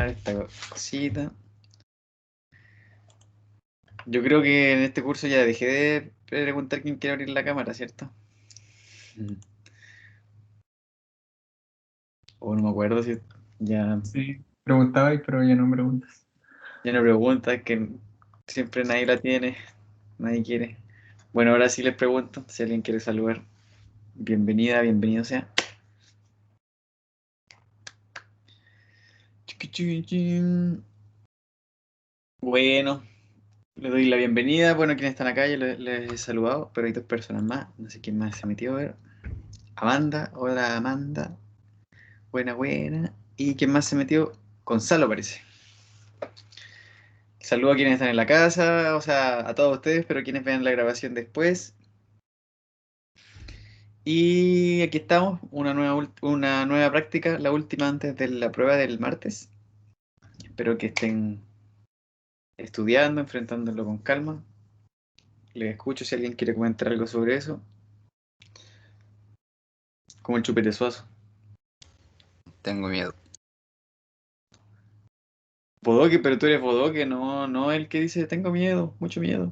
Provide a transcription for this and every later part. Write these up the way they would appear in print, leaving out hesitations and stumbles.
a esta cosita. Yo creo que en este curso ya dejé de preguntar quién quiere abrir la cámara, ¿cierto? O no me acuerdo si ya, Sí, preguntaba, pero ya no me preguntas. ya no pregunta, es que siempre nadie la tiene, nadie quiere. Bueno, ahora sí les pregunto si alguien quiere saludar. Bienvenida, bienvenido sea. Bueno, les doy la bienvenida. Bueno, quienes están acá, ya les he saludado, pero hay dos personas más. No sé quién más se metió a ver. Amanda, hola Amanda. Buena, buena. ¿Y quién más se metió? Gonzalo parece. Saludo a quienes están en la casa, o sea, a todos ustedes, pero quienes vean la grabación después. Y aquí estamos, una nueva práctica, la última antes de la prueba del martes. Espero que estén estudiando, enfrentándolo con calma. Les escucho si alguien quiere comentar algo sobre eso. Como el chupete suazo. Tengo miedo. Bodoque, pero tú eres Bodoque, no el que dice tengo miedo, mucho miedo.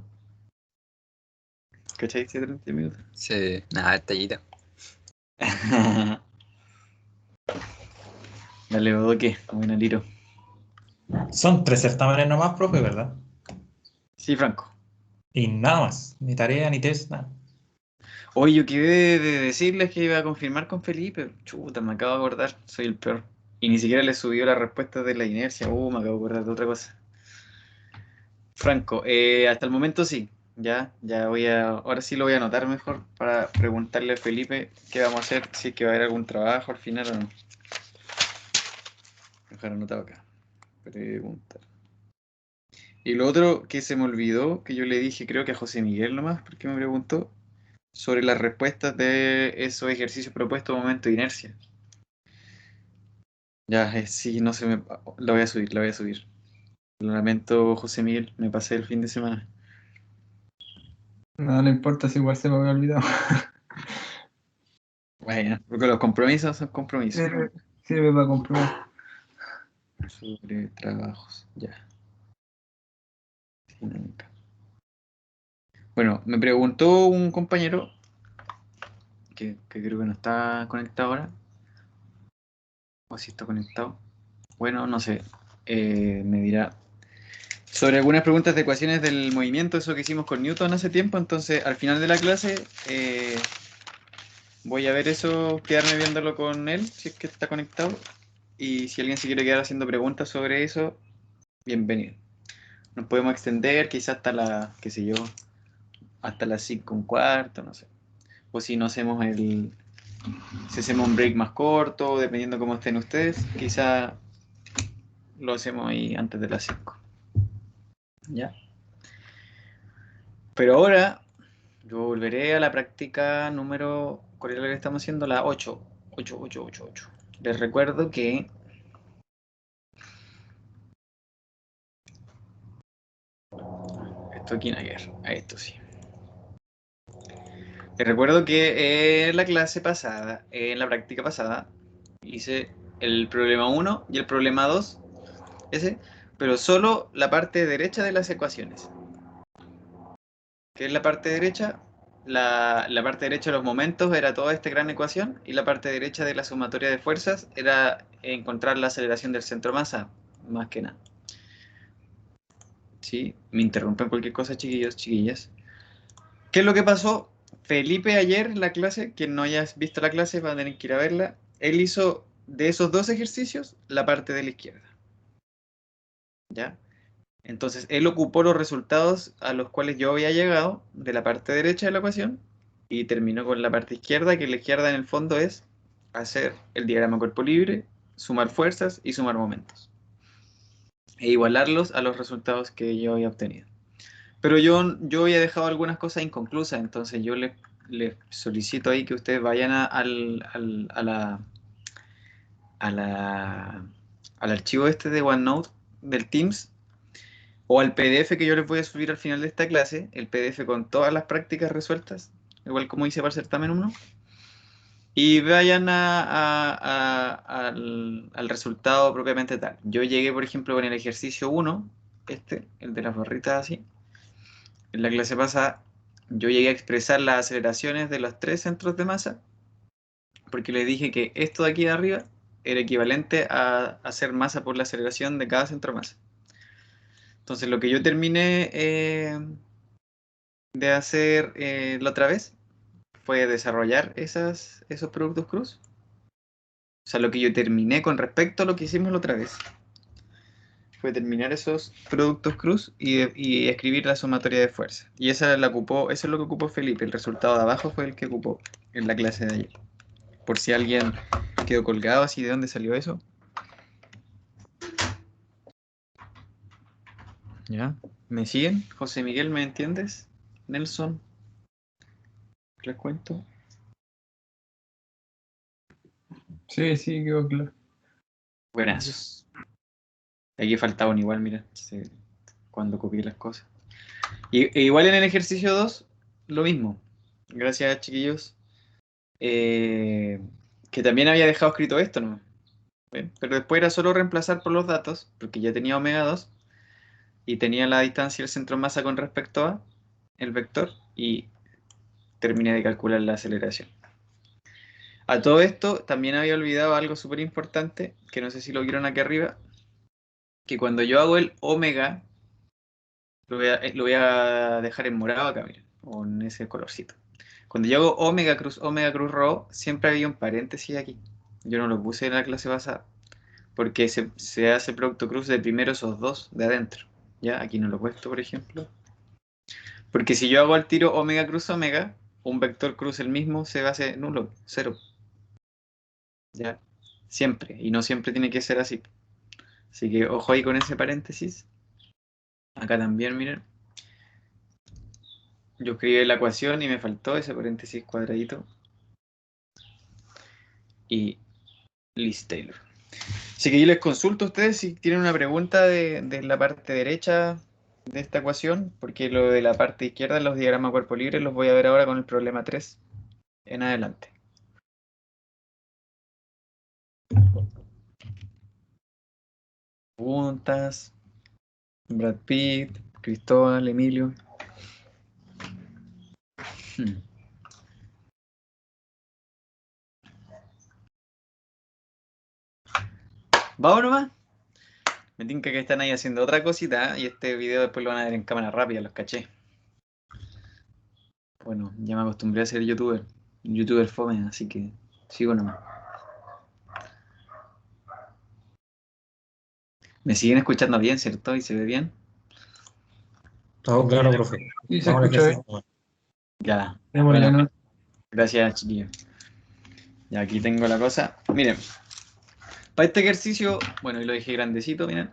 ¿Cachai? Dice 30 minutos. Sí, nada, tallita. Dale, Bodoque, buena Liro. Son 3 certámenes nomás, profe, ¿verdad? Sí, Franco. Y nada más, ni tarea, ni test, nada. Oye, yo quedé de decirles que iba a confirmar con Felipe. Chuta, me acabo de acordar, soy el peor. Y ni siquiera le subió la respuesta de la inercia. Me acabo de acordar de otra cosa. Franco, hasta el momento sí. Ya ahora sí lo voy a anotar mejor para preguntarle a Felipe qué vamos a hacer, si es que va a haber algún trabajo al final o no. Dejar anotado acá. Preguntar. Y lo otro que se me olvidó, que yo le dije, creo que a José Miguel nomás, porque me preguntó sobre las respuestas de esos ejercicios propuestos momento de inercia. Ya, sí, no se me... La voy a subir, la voy a subir. Lo lamento, José Miguel, me pasé el fin de semana. No, no importa, si igual se me había olvidado. Bueno, porque los compromisos son compromisos. Sirve para comprobar. Sobre trabajos, ya. Dinámica. Bueno, me preguntó un compañero que creo que no está conectado ahora. O si está conectado. Bueno, no sé. Me dirá sobre algunas preguntas de ecuaciones del movimiento, eso que hicimos con Newton hace tiempo. Entonces, al final de la clase, voy a ver eso, quedarme viéndolo con él, si es que está conectado. Y si alguien se quiere quedar haciendo preguntas sobre eso, bienvenido. Nos podemos extender quizás hasta qué sé yo, hasta las 5:15, no sé. O si no hacemos si hacemos un break más corto, dependiendo cómo estén ustedes, quizás lo hacemos ahí antes de las 5. ¿Ya? Pero ahora yo volveré a la práctica número, ¿cuál es la que estamos haciendo? La 8. 8, 8, 8, 8. Les recuerdo que esto aquí no hay que ver. A esto sí. Les recuerdo que en la clase pasada, en la práctica pasada, hice el problema 1 y el problema 2, ese, pero solo la parte derecha de las ecuaciones. ¿Qué es la parte derecha? La parte derecha de los momentos era toda esta gran ecuación y la parte derecha de la sumatoria de fuerzas era encontrar la aceleración del centro masa, más que nada. ¿Sí? Me interrumpen cualquier cosa, chiquillos, chiquillas. ¿Qué es lo que pasó? Felipe ayer en la clase, quien no haya visto la clase va a tener que ir a verla. Él hizo de esos dos ejercicios la parte de la izquierda. ¿Ya? Entonces, él ocupó los resultados a los cuales yo había llegado de la parte derecha de la ecuación y terminó con la parte izquierda, que la izquierda en el fondo es hacer el diagrama cuerpo libre, sumar fuerzas y sumar momentos. E igualarlos a los resultados que yo había obtenido. Pero yo había dejado algunas cosas inconclusas, entonces yo les solicito ahí que ustedes vayan al archivo este de OneNote del Teams o al PDF que yo les voy a subir al final de esta clase, el PDF con todas las prácticas resueltas, igual como hice para el certamen 1, y vayan al resultado propiamente tal. Yo llegué, por ejemplo, con el ejercicio 1, el de las barritas así. En la clase pasada, yo llegué a expresar las aceleraciones de los 3 centros de masa, porque les dije que esto de aquí de arriba era equivalente a hacer masa por la aceleración de cada centro de masa. Entonces, lo que yo terminé de hacer la otra vez fue desarrollar esos productos cruz. O sea, lo que yo terminé con respecto a lo que hicimos la otra vez fue terminar esos productos cruz y escribir la sumatoria de fuerza. Y eso es lo que ocupó Felipe. El resultado de abajo fue el que ocupó en la clase de ayer. Por si alguien quedó colgado así, ¿de dónde salió eso? ¿Ya? ¿Me siguen? José Miguel, ¿me entiendes? Nelson, ¿les cuento? Sí, sí, quedó claro. Buenazos. Aquí faltaban igual, mira, cuando copié las cosas. Igual en el ejercicio 2, lo mismo. Gracias, chiquillos. Que también había dejado escrito esto, ¿no? ¿Ven? Pero después era solo reemplazar por los datos, porque ya tenía omega 2 y tenía la distancia del centro de masa con respecto a el vector y terminé de calcular la aceleración. A todo esto también había olvidado algo súper importante, que no sé si lo vieron aquí arriba, que cuando yo hago el omega, lo voy a dejar en morado acá, miren, con ese colorcito. Cuando yo hago omega cruz rho, siempre había un paréntesis aquí. Yo no lo puse en la clase pasada, porque se hace producto cruz de primero esos dos de adentro. ¿Ya? Aquí no lo he puesto, por ejemplo. Porque si yo hago al tiro omega cruz omega, un vector cruz el mismo se va a hacer nulo, cero. ¿Ya? Siempre, y no siempre tiene que ser así. Así que ojo ahí con ese paréntesis. Acá también, miren. Yo escribí la ecuación y me faltó ese paréntesis cuadradito. Y Liz Taylor. Así que yo les consulto a ustedes si tienen una pregunta de la parte derecha de esta ecuación, porque lo de la parte izquierda, los diagramas cuerpo libre, los voy a ver ahora con el problema 3 en adelante. Preguntas. Brad Pitt, Cristóbal, Emilio. Vamos nomás. Me tinca que están ahí haciendo otra cosita y este video después lo van a ver en cámara rápida, los caché. Bueno, ya me acostumbré a ser youtuber. Youtuber fome, así que sigo nomás. Me siguen escuchando bien, ¿cierto? ¿Y se ve bien? Todo claro, profe. Sí, se Vamos al escucha bien. ejercicio. Ya. Démosle, Bueno, ¿no? gracias, chiquillos. Ya aquí tengo la cosa. Miren, para este ejercicio, bueno, y lo dejé grandecito, miren.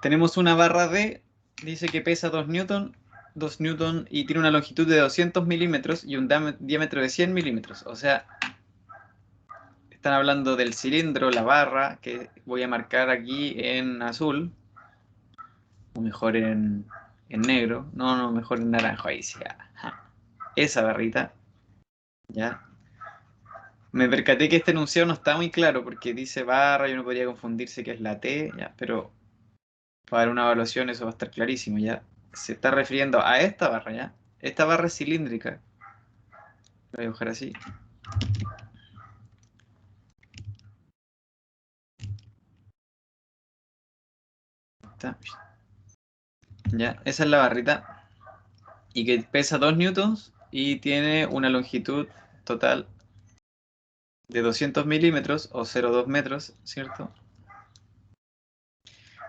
Tenemos una barra D, dice que pesa 2 newton, 2 newton y tiene una longitud de 200 milímetros y un diámetro de 100 milímetros. O sea, están hablando del cilindro, la barra, que voy a marcar aquí en azul, o mejor en negro. No, mejor en naranjo, ahí sí. Ajá. Esa barrita, ¿ya? Me percaté que este enunciado no está muy claro porque dice barra y uno podría confundirse que es la T, ¿ya? Pero para dar una evaluación eso va a estar clarísimo, ¿ya? Se está refiriendo a esta barra, ¿ya? Esta barra es cilíndrica. Lo voy a dibujar así. Está. ¿Ya? Esa es la barrita. Y que pesa 2 newtons y tiene una longitud total de 200 milímetros o 0,2 metros, ¿cierto?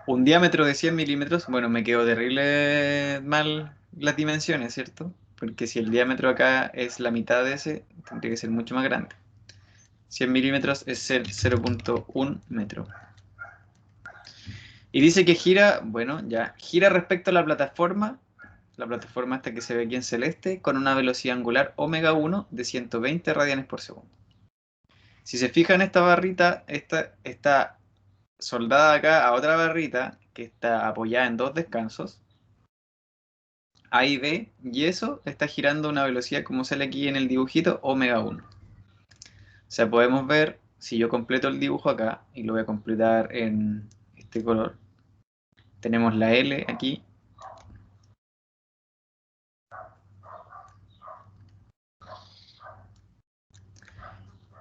Un diámetro de 100 milímetros, bueno, me quedó terrible mal las dimensiones, ¿cierto? Porque si el diámetro acá es la mitad de ese, tendría que ser mucho más grande. 100 milímetros es el 0,1 metro. Y dice que gira, bueno, ya, gira respecto a la plataforma esta que se ve aquí en celeste, con una velocidad angular omega 1 de 120 radianes por segundo. Si se fijan, esta barrita está soldada acá a otra barrita que está apoyada en dos descansos, A y B, y eso está girando a una velocidad, como sale aquí en el dibujito, omega 1. O sea, podemos ver, si yo completo el dibujo acá, y lo voy a completar en este color, tenemos la L aquí.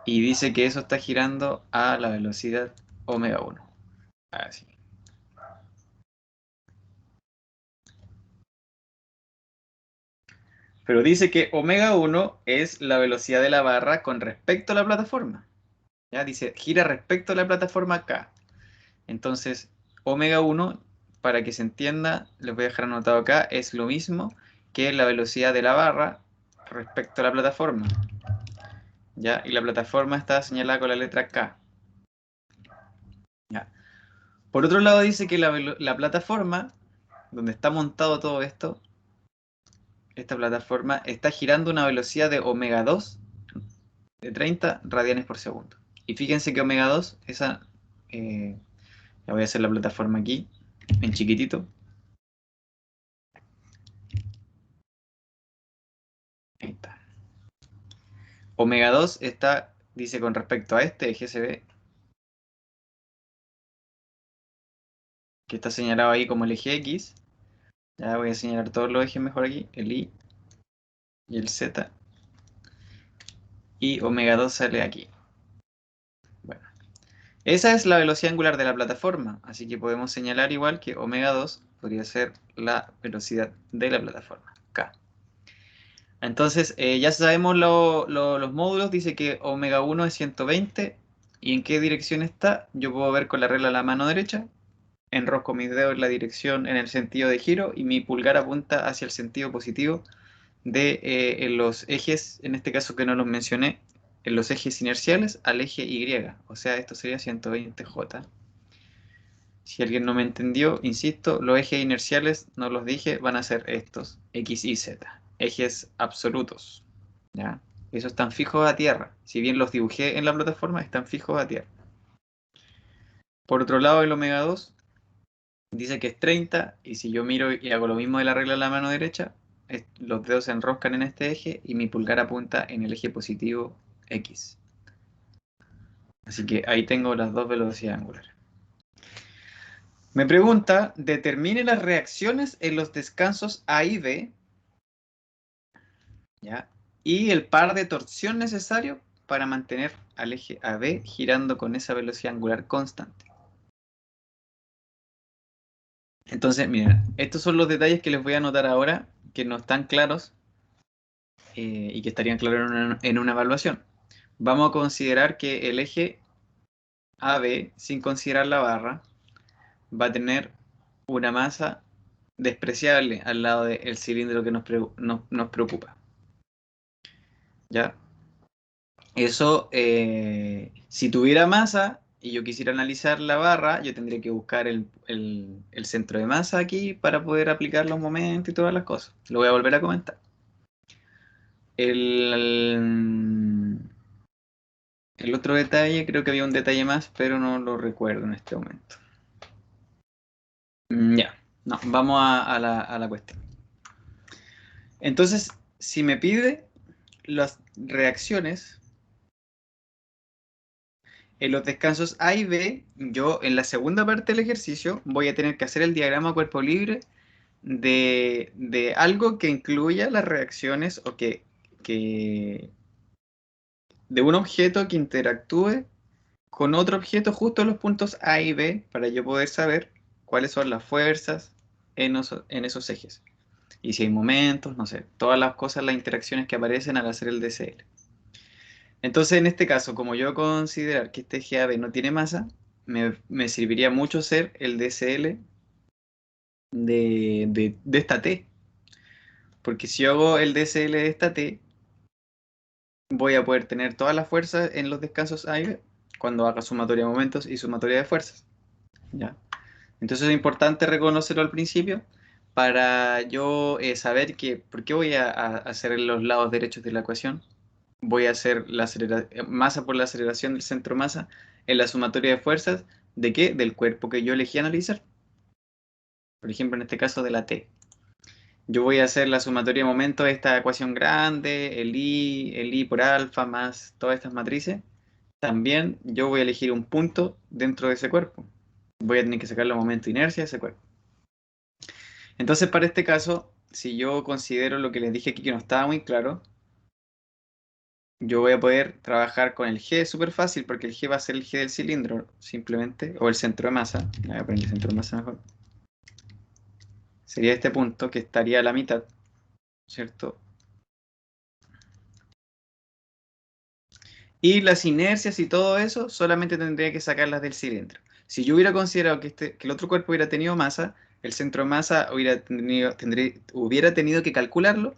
Y dice que eso está girando a la velocidad omega 1. Así. Pero dice que omega 1 es la velocidad de la barra con respecto a la plataforma. ¿Ya? Dice, gira respecto a la plataforma K. Entonces, omega 1, para que se entienda, les voy a dejar anotado acá, es lo mismo que la velocidad de la barra respecto a la plataforma. ¿Ya? Y la plataforma está señalada con la letra K. ¿Ya? Por otro lado, dice que la plataforma, donde está montado todo esto, esta plataforma está girando a una velocidad de omega 2 de 30 radianes por segundo. Y fíjense que omega 2, esa, ya voy a hacer la plataforma aquí, en chiquitito. Ahí está. Omega 2 está, dice con respecto a este eje, se ve, que está señalado ahí como el eje X. Ya voy a señalar todos los ejes mejor aquí, el Y y el Z. Y omega 2 sale aquí. Bueno, esa es la velocidad angular de la plataforma, así que podemos señalar igual que omega 2 podría ser la velocidad de la plataforma, K. Entonces, ya sabemos los módulos, dice que omega 1 es 120, ¿y en qué dirección está? Yo puedo ver con la regla a la mano derecha, enrosco mis dedos en la dirección, en el sentido de giro, y mi pulgar apunta hacia el sentido positivo de en los ejes, en este caso que no los mencioné, en los ejes inerciales al eje Y, o sea, esto sería 120J. Si alguien no me entendió, insisto, los ejes inerciales, no los dije, van a ser estos, X y Z, ejes absolutos, ¿ya? Esos están fijos a tierra. Si bien los dibujé en la plataforma, están fijos a tierra. Por otro lado, el omega 2 dice que es 30, y si yo miro y hago lo mismo de la regla en la mano derecha, los dedos se enroscan en este eje y mi pulgar apunta en el eje positivo X. Así que ahí tengo las dos velocidades angulares. Me pregunta, determine las reacciones en los descansos A y B, ¿ya? Y el par de torsión necesario para mantener al eje AB girando con esa velocidad angular constante. Entonces, miren, estos son los detalles que les voy a anotar ahora, que no están claros y que estarían claros en una evaluación. Vamos a considerar que el eje AB, sin considerar la barra, va a tener una masa despreciable al lado del cilindro que nos preocupa. ¿Ya? Eso, si tuviera masa y yo quisiera analizar la barra, yo tendría que buscar el centro de masa aquí para poder aplicar los momentos y todas las cosas. Lo voy a volver a comentar. El otro detalle, creo que había un detalle más, pero no lo recuerdo en este momento. Ya, no, vamos a la cuestión. Entonces, si me pide las reacciones en los descansos A y B, yo en la segunda parte del ejercicio voy a tener que hacer el diagrama cuerpo libre de algo que incluya las reacciones o que de un objeto que interactúe con otro objeto justo en los puntos A y B para yo poder saber cuáles son las fuerzas en esos ejes. Y si hay momentos, no sé, todas las cosas, las interacciones que aparecen al hacer el DCL. Entonces, en este caso, como yo considerar que este eje AB no tiene masa, me serviría mucho hacer el DCL de esta T. Porque si yo hago el DCL de esta T, voy a poder tener todas las fuerzas en los descansos A y B cuando haga sumatoria de momentos y sumatoria de fuerzas. ¿Ya? Entonces es importante reconocerlo al principio para yo saber que, ¿por qué voy a hacer los lados derechos de la ecuación? Voy a hacer la masa por la aceleración del centro masa en la sumatoria de fuerzas, ¿de qué? Del cuerpo que yo elegí analizar. Por ejemplo, en este caso de la T. Yo voy a hacer la sumatoria de momentos de esta ecuación grande, el I por alfa más todas estas matrices, también yo voy a elegir un punto dentro de ese cuerpo. Voy a tener que sacar los momentos de inercia de ese cuerpo. Entonces, para este caso, si yo considero lo que les dije aquí que no estaba muy claro, yo voy a poder trabajar con el G súper fácil, porque el G va a ser el G del cilindro, simplemente, o el centro de masa. Voy a poner el centro de masa mejor. Sería este punto que estaría a la mitad, ¿cierto? Y las inercias y todo eso, solamente tendría que sacarlas del cilindro. Si yo hubiera considerado que el otro cuerpo hubiera tenido masa, el centro de masa hubiera tenido que calcularlo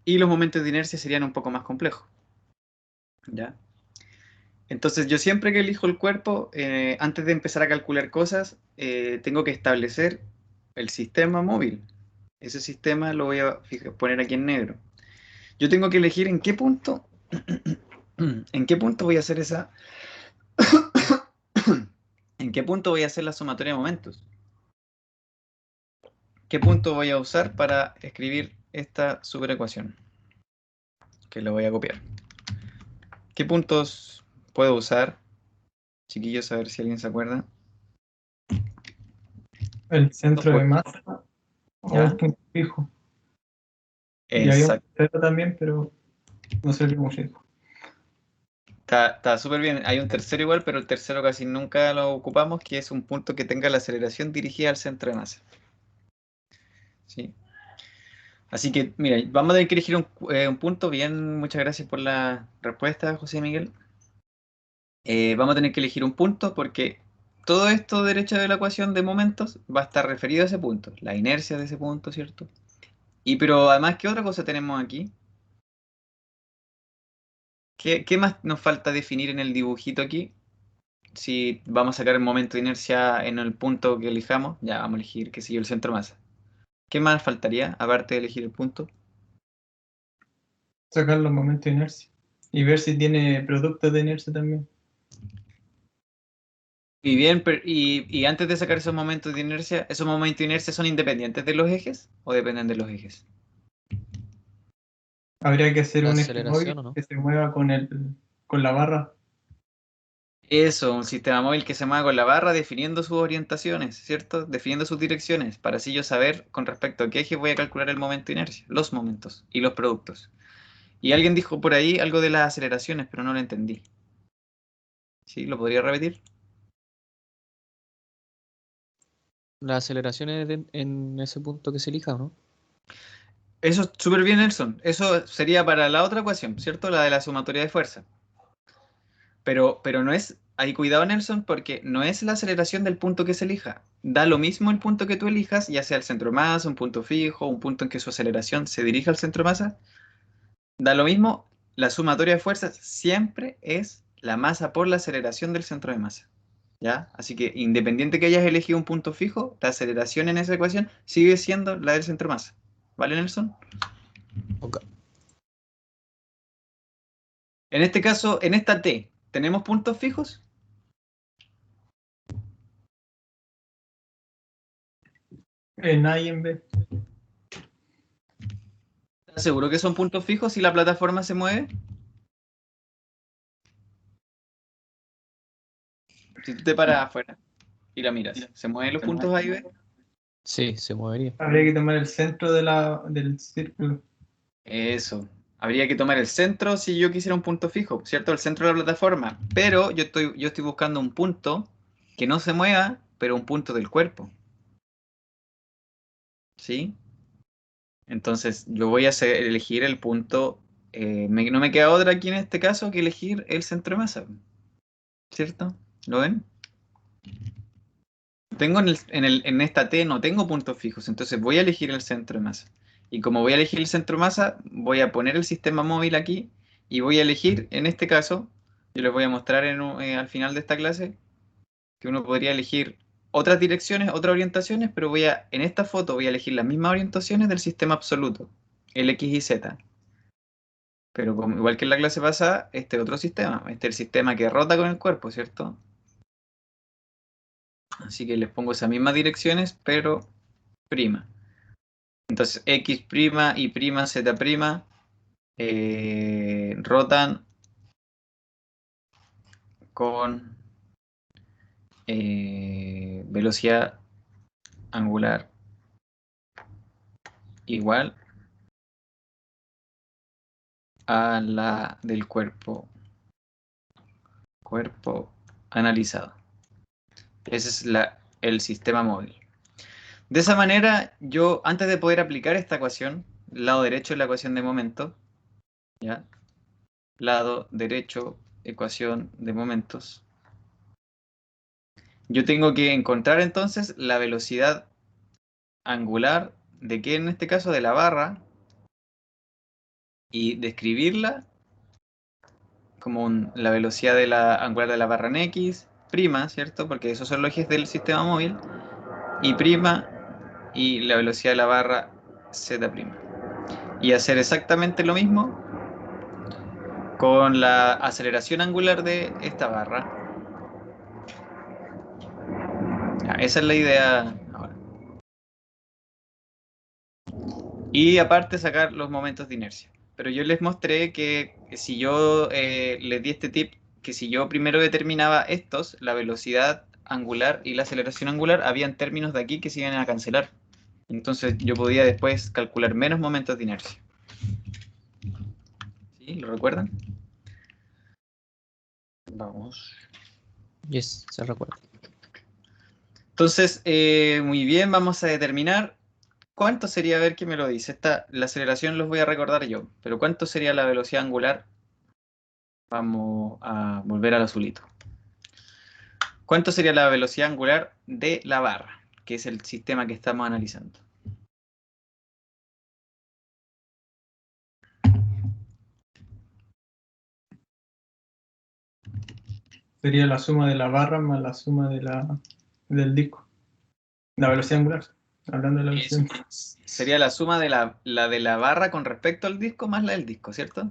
y los momentos de inercia serían un poco más complejos. ¿Ya? Entonces yo siempre que elijo el cuerpo, antes de empezar a calcular cosas, tengo que establecer el sistema móvil. Ese sistema lo voy a poner aquí en negro. Yo tengo que elegir en qué punto, en qué punto voy a hacer esa, en qué punto voy a hacer la sumatoria de momentos. ¿Qué punto voy a usar para escribir esta superecuación? Que lo voy a copiar. ¿Qué puntos puedo usar? Chiquillos, a ver si alguien se acuerda. El centro de masa o ¿Ya? el punto fijo. Y hay un Exacto. tercero también, pero no sé cómo se dijo. Está súper bien. Hay un tercero igual, pero el tercero casi nunca lo ocupamos, que es un punto que tenga la aceleración dirigida al centro de masa. ¿Sí? Así que, mira, vamos a tener que elegir un punto. Bien, muchas gracias por la respuesta, José Miguel. Vamos a tener que elegir un punto porque todo esto derecho de la ecuación de momentos va a estar referido a ese punto, la inercia de ese punto, ¿cierto? Pero además, ¿qué otra cosa tenemos aquí? ¿Qué más nos falta definir en el dibujito aquí? Si vamos a sacar el momento de inercia en el punto que elijamos, ya vamos a elegir, qué sé yo, el centro de masa. ¿Qué más faltaría, aparte de elegir el punto? Sacar los momentos de inercia. Y ver si tiene productos de inercia también. Y bien, y antes de sacar esos momentos de inercia, ¿esos momentos de inercia son independientes de los ejes o dependen de los ejes? Habría que hacer La un eje móvil aceleración, ¿o no? que se mueva con la barra. Eso, un sistema móvil que se mueva con la barra definiendo sus orientaciones, ¿cierto? Definiendo sus direcciones, para así yo saber con respecto a qué eje voy a calcular el momento de inercia, los momentos y los productos. Y alguien dijo por ahí algo de las aceleraciones, pero no lo entendí. ¿Sí? ¿Lo podría repetir? La aceleración es en ese punto que se elija, ¿o no? Eso es súper bien, Nelson. Eso sería para la otra ecuación, ¿cierto? La de la sumatoria de fuerza. Pero no es, ahí cuidado, Nelson, porque no es la aceleración del punto que se elija. Da lo mismo el punto que tú elijas, ya sea el centro de masa, un punto fijo, un punto en que su aceleración se dirija al centro de masa. Da lo mismo, la sumatoria de fuerzas siempre es la masa por la aceleración del centro de masa. ¿Ya? Así que independiente que hayas elegido un punto fijo, la aceleración en esa ecuación sigue siendo la del centro de masa. ¿Vale, Nelson? Ok. En este caso, en esta T, ¿tenemos puntos fijos? En A y en B. ¿Estás seguro que son puntos fijos si la plataforma se mueve? Si tú te paras afuera y la miras, ¿se mueven los puntos A y B? Sí, se movería. Habría que tomar el centro del círculo. Eso. Habría que tomar el centro si yo quisiera un punto fijo, ¿cierto? El centro de la plataforma. Pero yo estoy buscando un punto que no se mueva, pero un punto del cuerpo. ¿Sí? Entonces yo voy a elegir el punto. No me queda otra aquí en este caso que elegir el centro de masa. ¿Cierto? ¿Lo ven? Tengo en esta T no tengo puntos fijos, entonces voy a elegir el centro de masa. Y como voy a elegir el centro de masa, voy a poner el sistema móvil aquí y voy a elegir, en este caso, yo les voy a mostrar al final de esta clase, que uno podría elegir otras direcciones, otras orientaciones, pero en esta foto voy a elegir las mismas orientaciones del sistema absoluto, el X y Z. Pero igual que en la clase pasada, este es otro sistema, este es el sistema que rota con el cuerpo, ¿cierto? Así que les pongo esas mismas direcciones, pero prima. Entonces X', Y', Z', rotan con velocidad angular igual a la del cuerpo analizado. Ese es el sistema móvil. De esa manera, yo antes de poder aplicar esta ecuación, lado derecho es la ecuación de momento, ¿ya? Lado derecho, ecuación de momentos. Yo tengo que encontrar entonces la velocidad angular de qué en este caso de la barra y describirla como la velocidad de la angular de la barra en X, prima, ¿cierto? Porque esos son los ejes del sistema móvil, y prima, y la velocidad de la barra Z prima. Y hacer exactamente lo mismo con la aceleración angular de esta barra. Ya, esa es la idea ahora. Y aparte sacar los momentos de inercia. Pero yo les mostré que si yo les di este tip, que si yo primero determinaba estos, la velocidad angular y la aceleración angular, habían términos de aquí que se iban a cancelar. Entonces yo podía después calcular menos momentos de inercia. ¿Sí? ¿Lo recuerdan? Vamos. Yes, se recuerda. Entonces, muy bien, vamos a determinar cuánto sería, a ver qué me lo dice. La aceleración los voy a recordar yo, pero ¿cuánto sería la velocidad angular? Vamos a volver al azulito. ¿Cuánto sería la velocidad angular de la barra, que es el sistema que estamos analizando? Sería la suma de la barra más la suma del disco. La velocidad angular. Hablando de la velocidad angular. Sería la suma de la barra con respecto al disco más la del disco, ¿cierto?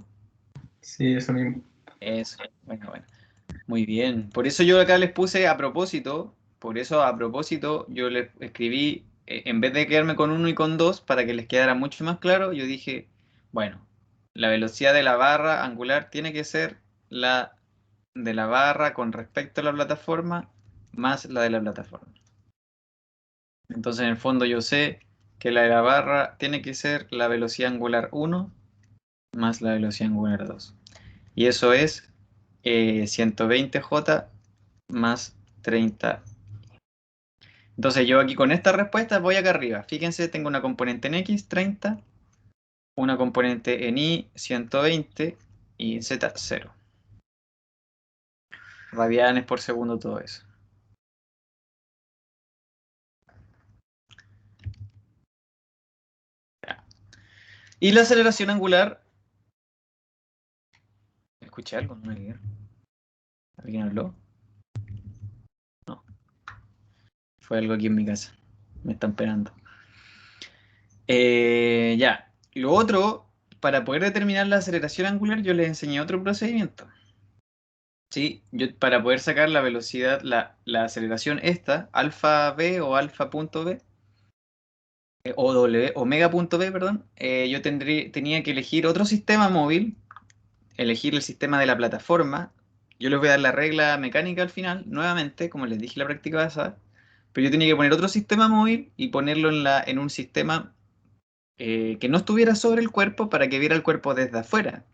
Sí, eso mismo. Eso, bueno. Muy bien. Por eso yo acá les puse a propósito, yo les escribí, en vez de quedarme con 1 y con 2, para que les quedara mucho más claro, yo dije, bueno, la velocidad de la barra angular tiene que ser la de la barra con respecto a la plataforma más la de la plataforma. Entonces, en el fondo, yo sé que la de la barra tiene que ser la velocidad angular 1 más la velocidad angular 2. Y eso es 120J más 30. Entonces yo aquí con esta respuesta voy acá arriba. Fíjense, tengo una componente en X, 30, una componente en Y, 120 y en Z, 0. Radianes por segundo, todo eso. Ya. Y la aceleración angular... ¿Escuché algo? No me diga. ¿Alguien habló? No. Fue algo aquí en mi casa. Me están pegando. Ya. Lo otro, para poder determinar la aceleración angular, yo les enseñé otro procedimiento. Sí, yo para poder sacar la velocidad, la aceleración esta, alfa b o alfa punto b, o w, omega punto b, perdón, yo tenía que elegir otro sistema móvil, elegir el sistema de la plataforma. Yo les voy a dar la regla mecánica al final, nuevamente, como les dije en la práctica pasada, pero yo tenía que poner otro sistema móvil y ponerlo en un sistema que no estuviera sobre el cuerpo para que viera el cuerpo desde afuera,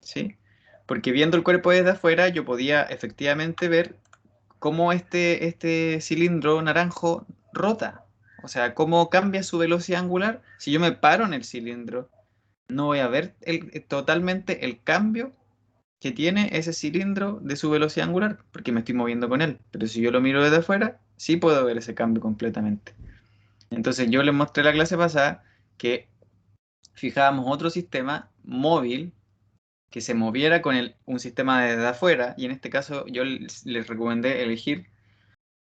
¿sí? Porque viendo el cuerpo desde afuera yo podía efectivamente ver cómo este cilindro naranjo rota. O sea, cómo cambia su velocidad angular. Si yo me paro en el cilindro, no voy a ver totalmente el cambio que tiene ese cilindro de su velocidad angular, porque me estoy moviendo con él. Pero si yo lo miro desde afuera, sí puedo ver ese cambio completamente. Entonces yo les mostré la clase pasada que fijábamos otro sistema móvil que se moviera con un sistema desde afuera, y en este caso yo les recomendé elegir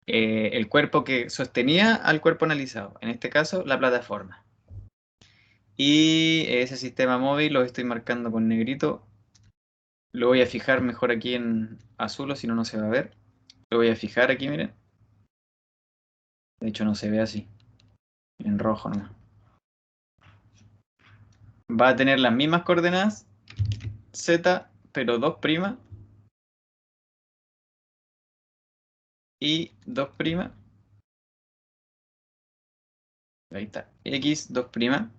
el cuerpo que sostenía al cuerpo analizado, en este caso la plataforma. Y ese sistema móvil lo estoy marcando con negrito. Lo voy a fijar mejor aquí en azul, o si no, no se va a ver. Lo voy a fijar aquí, miren. De hecho no se ve así, en rojo nomás. Va a tener las mismas coordenadas, Z, pero 2', y 2'. Ahí está, x 2'.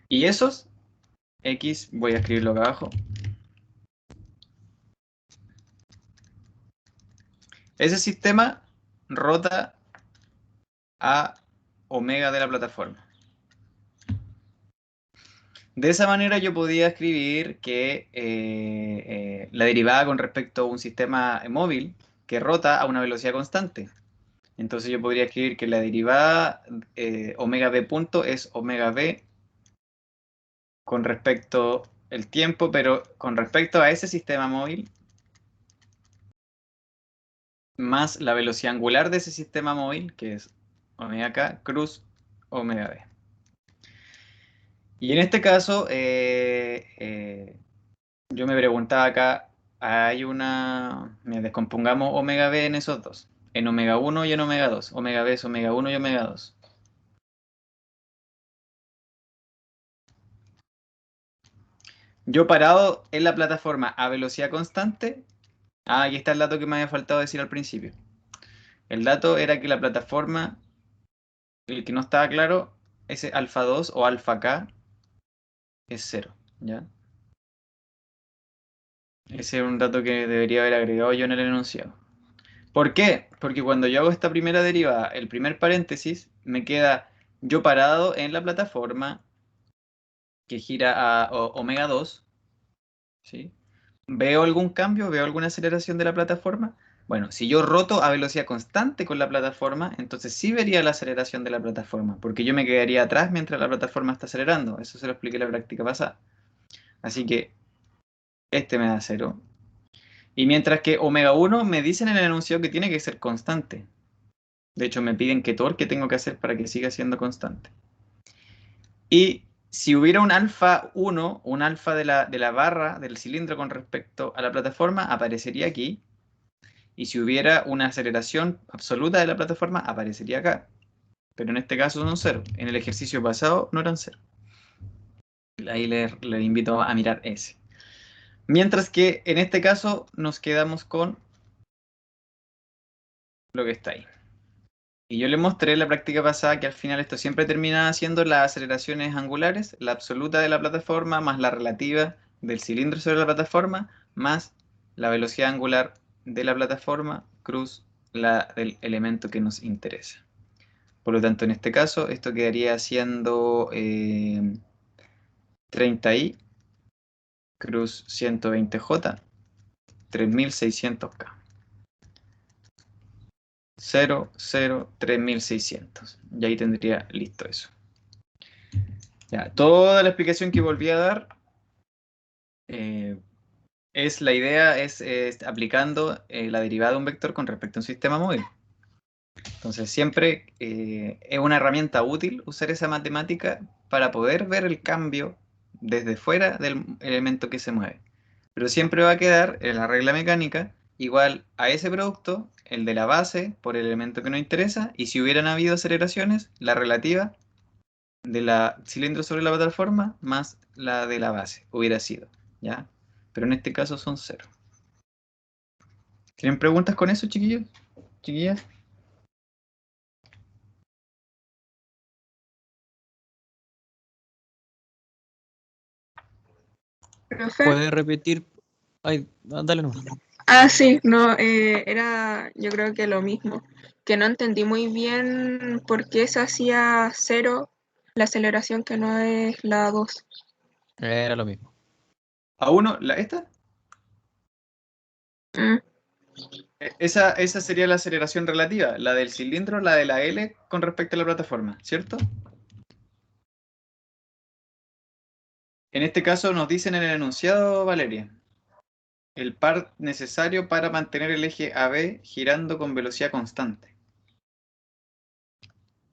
Y esos, x, voy a escribirlo acá abajo. Ese sistema rota a omega de la plataforma. De esa manera yo podía escribir que la derivada con respecto a un sistema móvil que rota a una velocidad constante. Entonces yo podría escribir que la derivada omega b punto es omega b con respecto al tiempo, pero con respecto a ese sistema móvil más la velocidad angular de ese sistema móvil, que es omega k, cruz omega b. Y en este caso, yo me preguntaba acá, hay una... Me descompongamos omega b en esos dos, en omega 1 y en omega 2. Omega b es omega 1 y omega 2. Yo parado en la plataforma a velocidad constante. Ah, aquí está el dato que me había faltado decir al principio. El dato era que la plataforma, el que no estaba claro, ese alfa 2 o alfa k es 0, ¿ya? Ese es un dato que debería haber agregado yo en el enunciado. ¿Por qué? Porque cuando yo hago esta primera derivada, el primer paréntesis, me queda yo parado en la plataforma que gira a omega 2, ¿sí? ¿Veo algún cambio? ¿Veo alguna aceleración de la plataforma? Bueno, si yo roto a velocidad constante con la plataforma, entonces sí vería la aceleración de la plataforma, porque yo me quedaría atrás mientras la plataforma está acelerando. Eso se lo expliqué en la práctica pasada. Así que este me da 0. Y mientras que omega 1 me dicen en el enunciado que tiene que ser constante. De hecho, me piden qué torque tengo que hacer para que siga siendo constante. Y si hubiera un alfa 1, un alfa de la barra del cilindro con respecto a la plataforma, aparecería aquí. Y si hubiera una aceleración absoluta de la plataforma, aparecería acá. Pero en este caso son 0. En el ejercicio pasado no eran 0. Ahí le invito a mirar ese. Mientras que en este caso nos quedamos con lo que está ahí. Y yo le mostré en la práctica pasada que al final esto siempre termina siendo las aceleraciones angulares, la absoluta de la plataforma más la relativa del cilindro sobre la plataforma, más la velocidad angular de la plataforma, cruz la del elemento que nos interesa. Por lo tanto, en este caso, esto quedaría siendo 30i, cruz 120j, 3600K. 0, 0, 3600. Y ahí tendría listo eso. Ya, toda la explicación que volví a dar es la idea, es aplicando la derivada de un vector con respecto a un sistema móvil. Entonces siempre es una herramienta útil usar esa matemática para poder ver el cambio desde fuera del elemento que se mueve. Pero siempre va a quedar en la regla mecánica igual a ese producto, el de la base por el elemento que nos interesa, y si hubieran habido aceleraciones, la relativa de la cilindro sobre la plataforma más la de la base hubiera sido, ¿ya? Pero en este caso son 0. ¿Tienen preguntas con eso, chiquillos? ¿Chiquillas? Profe. ¿Puedes repetir? Ay, dale nomás. Ah, sí, no, era yo creo que lo mismo, que no entendí muy bien por qué se hacía 0 la aceleración que no es la 2. Era lo mismo. ¿A uno? ¿Esta? Mm, Esa sería la aceleración relativa, la del cilindro, la de la L con respecto a la plataforma, ¿cierto? En este caso nos dicen en el enunciado, Valeria, el par necesario para mantener el eje AB girando con velocidad constante.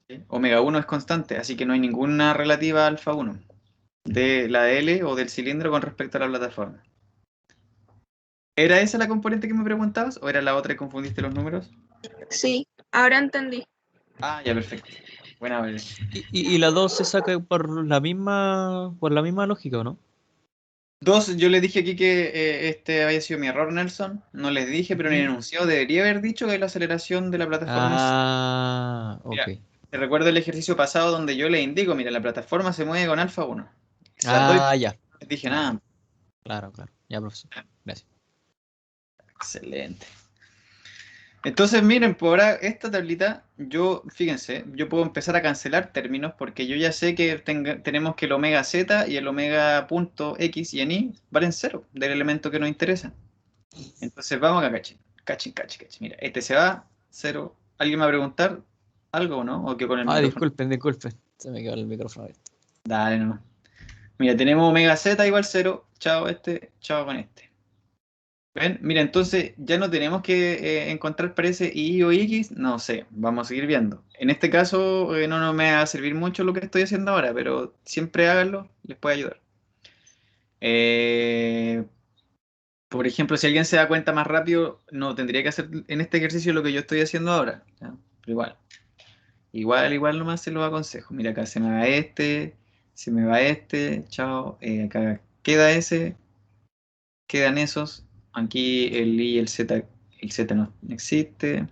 ¿Sí? Omega 1 es constante, así que no hay ninguna relativa a alfa 1 de la L o del cilindro con respecto a la plataforma. ¿Era esa la componente que me preguntabas o era la otra y confundiste los números? sí, ahora entendí. Ah, ya, perfecto. Buena, Valeria. ¿Y la 2 se saca por la misma lógica, ¿o no? Dos, yo les dije aquí que este había sido mi error, Nelson. No les dije, pero en el enunciado debería haber dicho que la aceleración de la plataforma es... Ah, ok. Mira, te recuerdo el ejercicio pasado donde yo les indico, mira, la plataforma se mueve con alfa 1. Se las doy, Ah, ya. no les dije Claro, nada. claro, claro. Ya, profesor. Gracias. Excelente. Entonces, miren, por ahora esta tablita, fíjense, yo puedo empezar a cancelar términos porque yo ya sé que tenemos que el omega z y el omega punto x y en y valen 0 del elemento que nos interesa. Entonces vamos acá, cachín. Mira, este se va, 0. ¿Alguien me va a preguntar algo o no? ¿O que con el Ah, micrófono? disculpen. Se me quedó el micrófono abierto. Dale nomás. Mira, tenemos omega z igual 0. Chao chao con este. ¿Ven? Mira, entonces ya no tenemos que encontrar parece y o x, no sé, vamos a seguir viendo. En este caso no me va a servir mucho lo que estoy haciendo ahora, pero siempre háganlo, les puede ayudar. Eh, por ejemplo, si alguien se da cuenta más rápido, no tendría que hacer en este ejercicio lo que yo estoy haciendo ahora, ¿ya? Pero igual nomás se lo aconsejo. Mira, acá se me va este, chao, acá queda ese, quedan esos. Aquí el I y el Z no existe.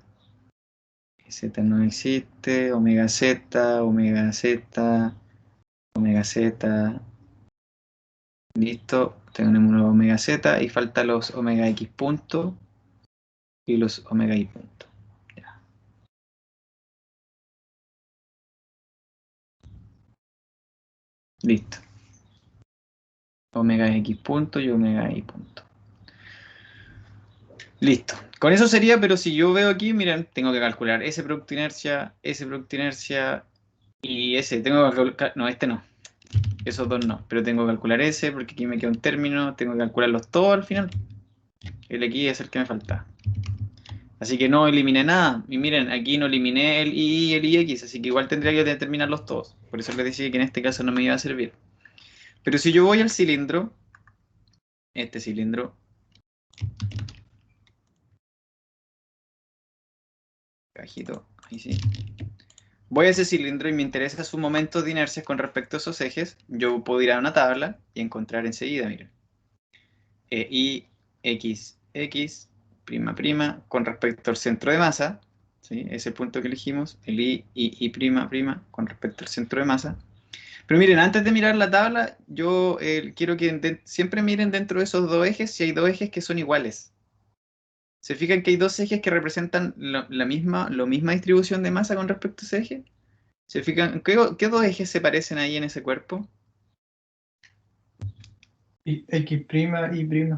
El Z no existe. Omega Z, Omega Z. Listo. Tenemos los omega Z y faltan los omega X punto y los omega Y punto. Ya. Listo. Omega X punto y omega Y punto. Listo. Con eso sería, pero si yo veo aquí, miren, tengo que calcular ese producto de inercia y ese. Tengo que calcular, no, este no. Esos dos no, pero tengo que calcular ese porque aquí me queda un término, tengo que calcularlos todos al final. El aquí es el que me falta. Así que no eliminé nada. Y miren, aquí no eliminé el I y el IX, así que igual tendría que determinarlos todos. Por eso les decía que en este caso no me iba a servir. Pero si yo voy al cilindro, este cilindro, bajito, ahí sí. Voy a ese cilindro y me interesa su momento de inercia con respecto a esos ejes. Yo puedo ir a una tabla y encontrar enseguida, miren. I, X, X, prima, con respecto al centro de masa, ¿sí? Ese punto que elegimos, el I, prima, con respecto al centro de masa. Pero miren, antes de mirar la tabla, yo quiero que siempre miren dentro de esos dos ejes si hay dos ejes que son iguales. ¿Se fijan que hay dos ejes que representan la misma distribución de masa con respecto a ese eje? ¿Se fijan? ¿Qué dos ejes se parecen ahí en ese cuerpo? Y X', Y'.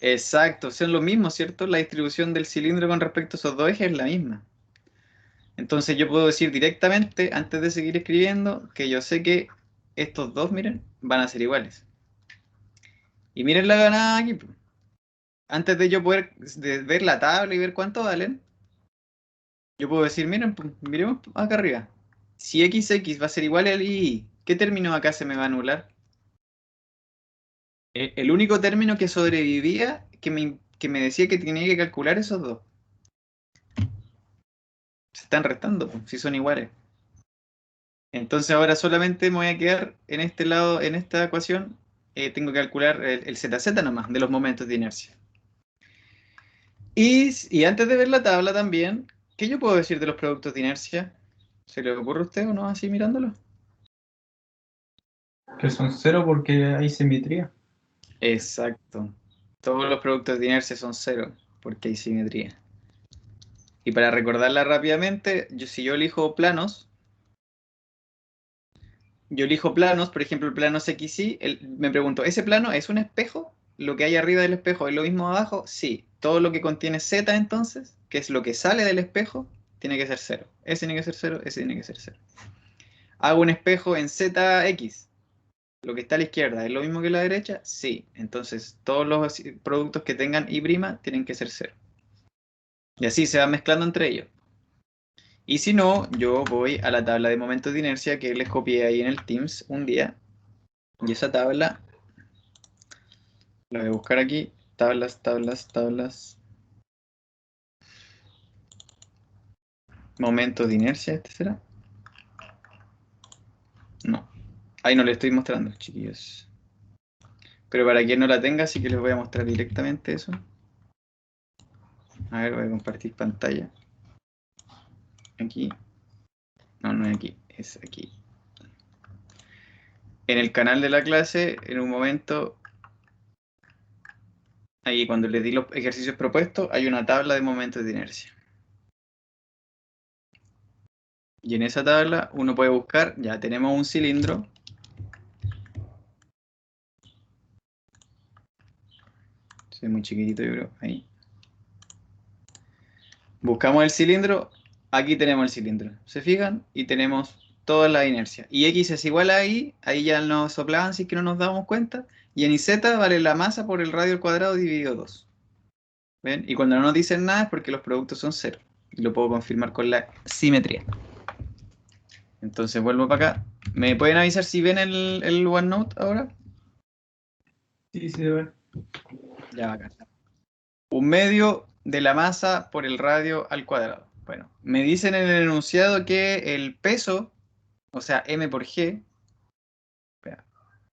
Exacto, son lo mismo, ¿cierto? La distribución del cilindro con respecto a esos dos ejes es la misma. Entonces yo puedo decir directamente, antes de seguir escribiendo, que yo sé que estos dos, miren, van a ser iguales. Y miren la ganada aquí. Antes de yo poder ver la tabla y ver cuánto valen, yo puedo decir, miren, miremos acá arriba. Si XX va a ser igual al Y, ¿qué término acá se me va a anular? El único término que sobrevivía, que me decía que tenía que calcular esos dos. Se están restando, si son iguales. Entonces ahora solamente me voy a quedar en este lado, en esta ecuación, tengo que calcular el ZZ nomás, de los momentos de inercia. Y antes de ver la tabla también, ¿qué yo puedo decir de los productos de inercia? ¿Se le ocurre a usted o no así mirándolo? Que son 0 porque hay simetría. Exacto. Todos los productos de inercia son 0, porque hay simetría. Y para recordarla rápidamente, si yo elijo planos, por ejemplo, el plano XY, me pregunto, ¿ese plano es un espejo? ¿Lo que hay arriba del espejo es lo mismo abajo? Sí. Todo lo que contiene Z entonces, que es lo que sale del espejo, tiene que ser 0. Ese tiene que ser 0, ese tiene que ser 0. Hago un espejo en ZX. Lo que está a la izquierda es lo mismo que la derecha, sí. Entonces todos los productos que tengan Y' tienen que ser 0. Y así se van mezclando entre ellos. Y si no, yo voy a la tabla de momentos de inercia que les copié ahí en el Teams un día. Y esa tabla la voy a buscar aquí. Tablas. Momentos de inercia, ¿este será? No. Ahí no le estoy mostrando, chiquillos. pero para quien no la tenga, sí que les voy a mostrar directamente eso. A ver, voy a compartir pantalla. Aquí. No, no es aquí, es aquí. En el canal de la clase, en un momento, ahí cuando les di los ejercicios propuestos, hay una tabla de momentos de inercia. Y en esa tabla uno puede buscar, ya tenemos un cilindro. Se ve muy chiquitito, yo creo, ahí. Buscamos el cilindro, aquí tenemos el cilindro. ¿Se fijan? Y tenemos toda la inercia. Y X es igual a Y, ahí ya nos soplaban si es que no nos damos cuenta. Y en YZ vale la masa por el radio al cuadrado dividido 2. ¿Ven? Y cuando no nos dicen nada es porque los productos son cero. Y lo puedo confirmar con la simetría. Entonces vuelvo para acá. ¿Me pueden avisar si ven el OneNote ahora? Sí, se ve. Ya, acá. 1/2 de la masa por el radio al cuadrado. Bueno, me dicen en el enunciado que el peso, o sea, m por g, espera,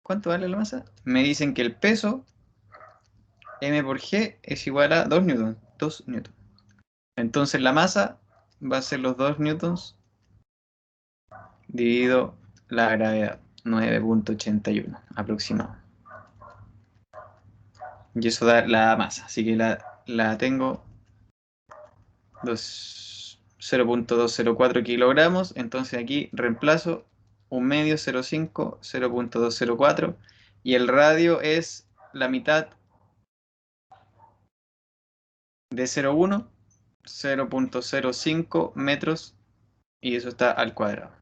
¿cuánto vale la masa? Me dicen que el peso, m por g, es igual a 2 newtons. 2 newtons. Entonces la masa va a ser los 2 newtons dividido la gravedad, 9.81 aproximado. Y eso da la masa, así que la tengo 0.204 kilogramos, entonces aquí reemplazo 1/2, 0.5, 0.204, y el radio es la mitad de 0.1, 0.05 metros, y eso está al cuadrado.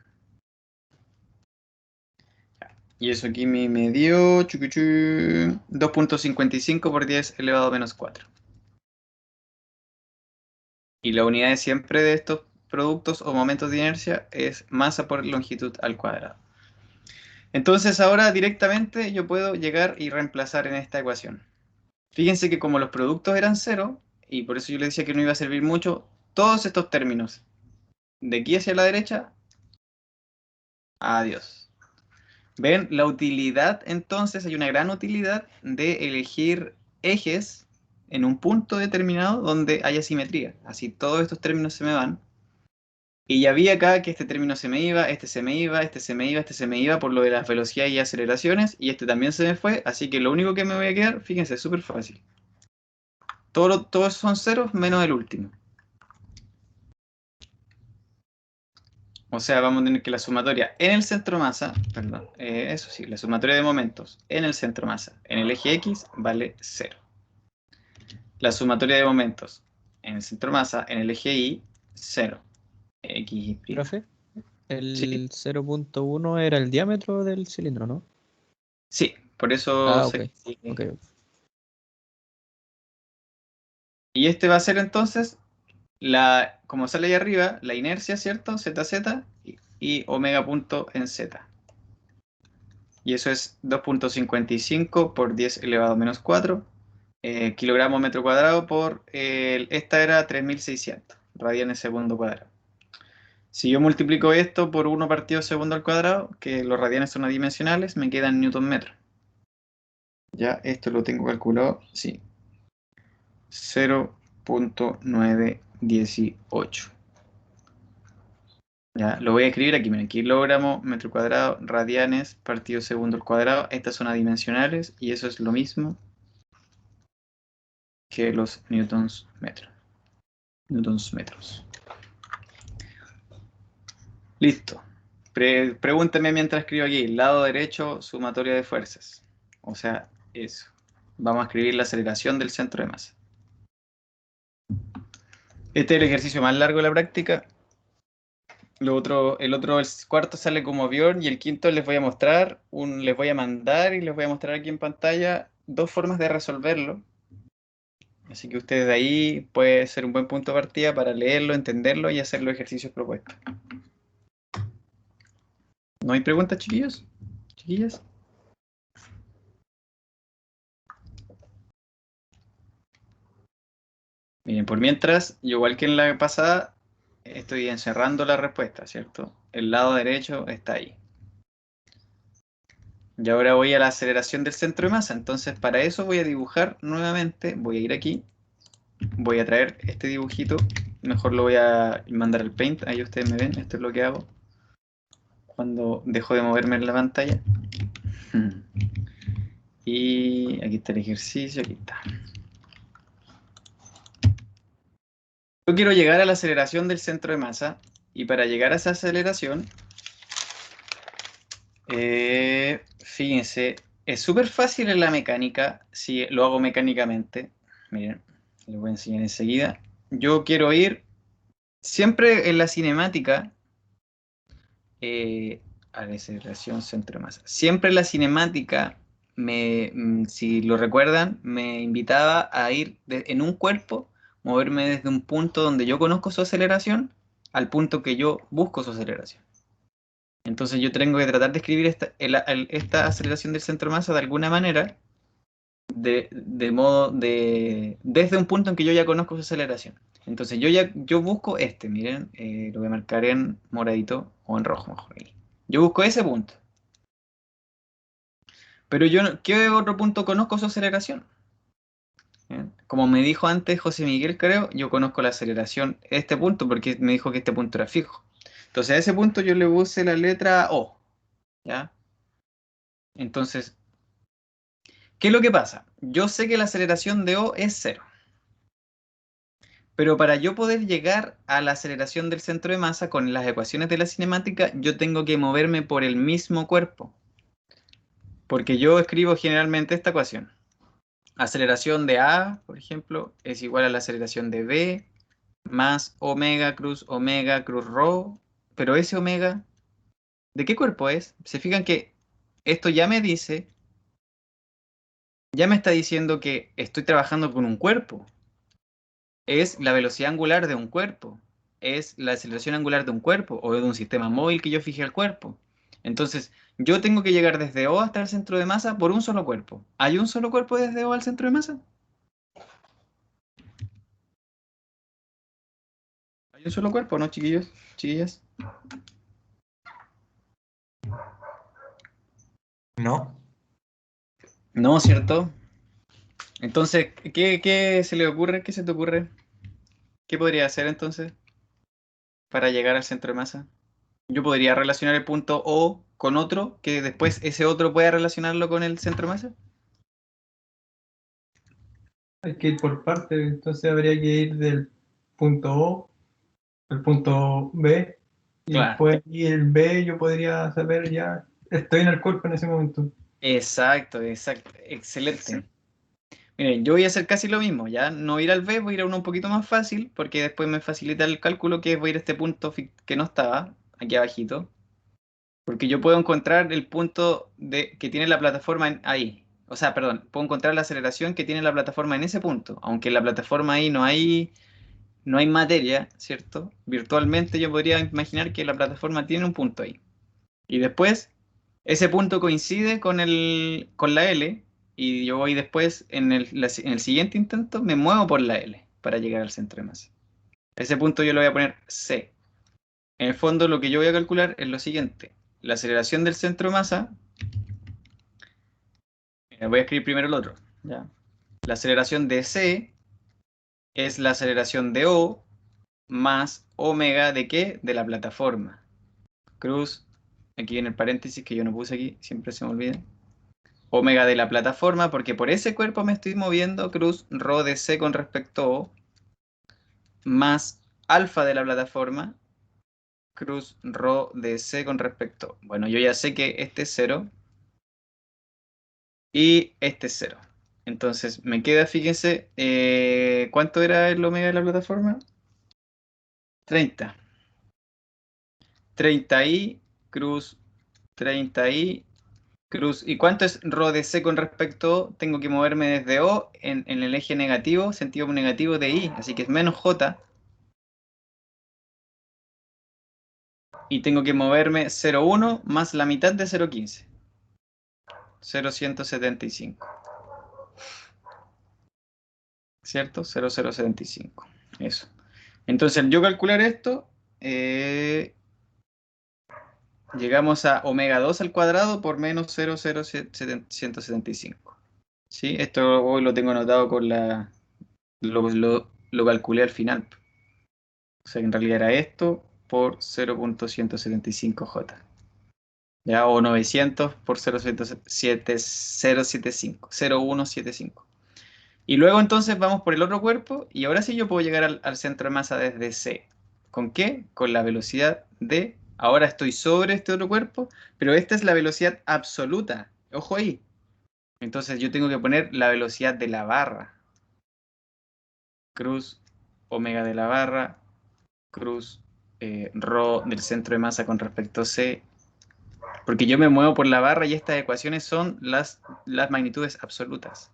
Y eso aquí me dio 2.55 por 10 elevado a menos 4. Y la unidad de siempre de estos productos o momentos de inercia es masa por longitud al cuadrado. Entonces ahora directamente yo puedo llegar y reemplazar en esta ecuación. Fíjense que como los productos eran cero, y por eso yo les decía que no iba a servir mucho, todos estos términos, de aquí hacia la derecha, adiós. ¿Ven? La utilidad, entonces, hay una gran utilidad de elegir ejes en un punto determinado donde haya simetría. Así todos estos términos se me van. Y ya vi acá que este término se me iba, este se me iba, este se me iba, este se me iba por lo de las velocidades y aceleraciones, y este también se me fue, así que lo único que me voy a quedar, fíjense, es súper fácil. Todos son ceros menos el último. O sea, vamos a tener que la sumatoria en el centro masa, perdón, eso sí, la sumatoria de momentos en el centro masa, en el eje X, vale 0. La sumatoria de momentos en el centro masa, en el eje Y, 0. X, Y. Profe, el Sí. 0.1 era el diámetro del cilindro, ¿no? Sí, por eso... Ah, ok. Ok. Y este va a ser entonces, como sale ahí arriba, la inercia, ¿cierto? ZZ y omega punto en Z. Y eso es 2.55 por 10 elevado a menos 4 kilogramos metro cuadrado por... esta era 3600 radianes segundo cuadrado. Si yo multiplico esto por 1 partido segundo al cuadrado, que los radianes son adimensionales, me quedan newton metro. Ya, esto lo tengo calculado, sí. 0.918. Ya, lo voy a escribir aquí, miren, kilogramo, metro cuadrado, radianes, partido segundo al cuadrado. Estas son adimensionales y eso es lo mismo que los newtons metros. Newtons metros. Listo. Pregúntame mientras escribo aquí. Lado derecho, sumatoria de fuerzas. O sea, eso. Vamos a escribir la aceleración del centro de masa. Este es el ejercicio más largo de la práctica. El cuarto sale como avión y el quinto les voy a mostrar, les voy a mandar y les voy a mostrar aquí en pantalla 2 formas de resolverlo. Así que ustedes de ahí puede ser un buen punto de partida para leerlo, entenderlo y hacer los ejercicios propuestos. ¿No hay preguntas, chiquillos? ¿Chiquillas? Miren, por mientras, yo igual que en la pasada, estoy encerrando la respuesta, ¿cierto? El lado derecho está ahí. Y ahora voy a la aceleración del centro de masa. Entonces, para eso voy a dibujar nuevamente. Voy a ir aquí. Voy a traer este dibujito. Mejor lo voy a mandar al Paint. Ahí ustedes me ven. Esto es lo que hago cuando dejo de moverme en la pantalla. Y aquí está el ejercicio. Aquí está. Yo quiero llegar a la aceleración del centro de masa. Y para llegar a esa aceleración, fíjense, es súper fácil en la mecánica, si lo hago mecánicamente. Miren, les voy a enseñar enseguida. Yo quiero ir siempre en la cinemática, a la aceleración centro de masa. Siempre en la cinemática, si lo recuerdan, me invitaba a ir en un cuerpo, moverme desde un punto donde yo conozco su aceleración al punto que yo busco su aceleración. Entonces yo tengo que tratar de escribir esta aceleración del centro de masa de alguna manera, desde un punto en que yo ya conozco su aceleración. Entonces yo busco miren, lo voy a marcar en moradito o en rojo mejor. Ahí. Yo busco ese punto. Pero ¿qué otro punto conozco su aceleración? ¿Bien? Como me dijo antes José Miguel, creo, yo conozco la aceleración, este punto, porque me dijo que este punto era fijo. Entonces a ese punto yo le puse la letra O. ¿Ya? Entonces, ¿qué es lo que pasa? Yo sé que la aceleración de O es 0. Pero para yo poder llegar a la aceleración del centro de masa con las ecuaciones de la cinemática, yo tengo que moverme por el mismo cuerpo. Porque yo escribo generalmente esta ecuación. Aceleración de A, por ejemplo, es igual a la aceleración de B más omega cruz rho. Pero ese omega, ¿de qué cuerpo es? Se fijan que esto ya me dice, ya me está diciendo que estoy trabajando con un cuerpo. Es la velocidad angular de un cuerpo, es la aceleración angular de un cuerpo o de un sistema móvil que yo fije al cuerpo. Entonces, yo tengo que llegar desde O hasta el centro de masa por un solo cuerpo. ¿Hay un solo cuerpo desde O al centro de masa? ¿Hay un solo cuerpo, no, chiquillos? ¿Chiquillas? No. No, ¿cierto? Entonces, ¿qué se le ocurre? ¿Qué se te ocurre? ¿Qué podría hacer entonces para llegar al centro de masa? Yo podría relacionar el punto O con otro, que después ese otro pueda relacionarlo con el centro de masa. Hay que ir por partes, entonces habría que ir del punto O al punto B, y Claro. después y el B yo podría saber ya, estoy en el cuerpo en ese momento. Exacto, excelente. Miren, yo voy a hacer casi lo mismo, ya no ir al B, voy a ir a uno un poquito más fácil, porque después me facilita el cálculo, que es voy a ir a este punto que no estaba, aquí abajito, porque yo puedo encontrar el punto que tiene la plataforma ahí. O sea, perdón, puedo encontrar la aceleración que tiene la plataforma en ese punto, aunque en la plataforma ahí no hay materia, ¿cierto? Virtualmente yo podría imaginar que la plataforma tiene un punto ahí. Y después, ese punto coincide con la L, y yo voy después, en el siguiente intento, me muevo por la L para llegar al centro de masa. Ese punto yo lo voy a poner C. En el fondo, lo que yo voy a calcular es lo siguiente. La aceleración del centro de masa, voy a escribir primero el otro, ¿ya? La aceleración de C es la aceleración de O más omega ¿de qué? De la plataforma. Cruz, aquí en el paréntesis que yo no puse aquí, siempre se me olvida. Omega de la plataforma, porque por ese cuerpo me estoy moviendo, cruz rho de C con respecto a O, más alfa de la plataforma, cruz rho de C con respecto a O. Bueno, yo ya sé que este es 0 y este es 0. Entonces me queda, fíjense, ¿cuánto era el omega de la plataforma? 30. 30i, cruz 30i, cruz. ¿Y cuánto es rho de C con respecto a O? Tengo que moverme desde O en el eje negativo, sentido negativo de I, así que es menos J. Y tengo que moverme 0,1 más la mitad de 0,15. 0,175. ¿Cierto? 0,075. Eso. Entonces, al yo calcular esto, llegamos a omega 2 al cuadrado por menos 0,0175. ¿Sí? Esto hoy lo tengo anotado con la... Lo calculé al final. O sea que en realidad era esto por 0.175J. ¿Ya? O 900 por 0.175. Y luego entonces vamos por el otro cuerpo y ahora sí yo puedo llegar al centro de masa desde C. ¿Con qué? Con la velocidad de... Ahora estoy sobre este otro cuerpo, pero esta es la velocidad absoluta. Ojo ahí. Entonces yo tengo que poner la velocidad de la barra. Cruz omega de la barra, cruz rho del centro de masa con respecto a C. Porque yo me muevo por la barra y estas ecuaciones son las magnitudes absolutas.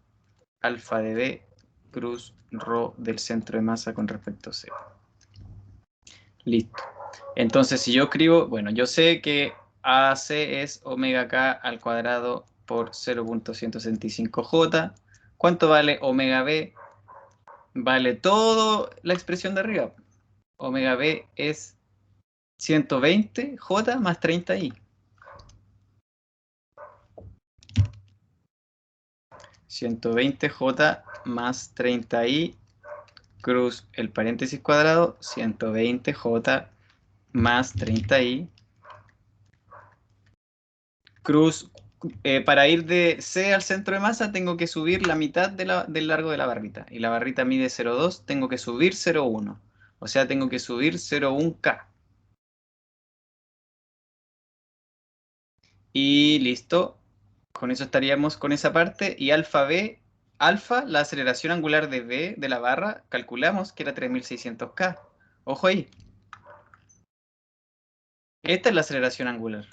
Alfa de B, cruz rho del centro de masa con respecto a C. Listo. Entonces, si yo escribo, bueno, yo sé que AC es omega K al cuadrado por 0.165J. ¿Cuánto vale omega B? Vale toda la expresión de arriba. Omega B es 120J más 30I. 120J más 30I, cruz el paréntesis cuadrado, 120J más 30I, cruz, para ir de C al centro de masa tengo que subir la mitad del largo de la barrita. Y la barrita mide 0,2, tengo que subir 0,1. O sea, tengo que subir 0,1K. Y listo. Con eso estaríamos con esa parte. Y alfa B, alfa, la aceleración angular de B de la barra, calculamos que era 3600K. Ojo ahí. Esta es la aceleración angular.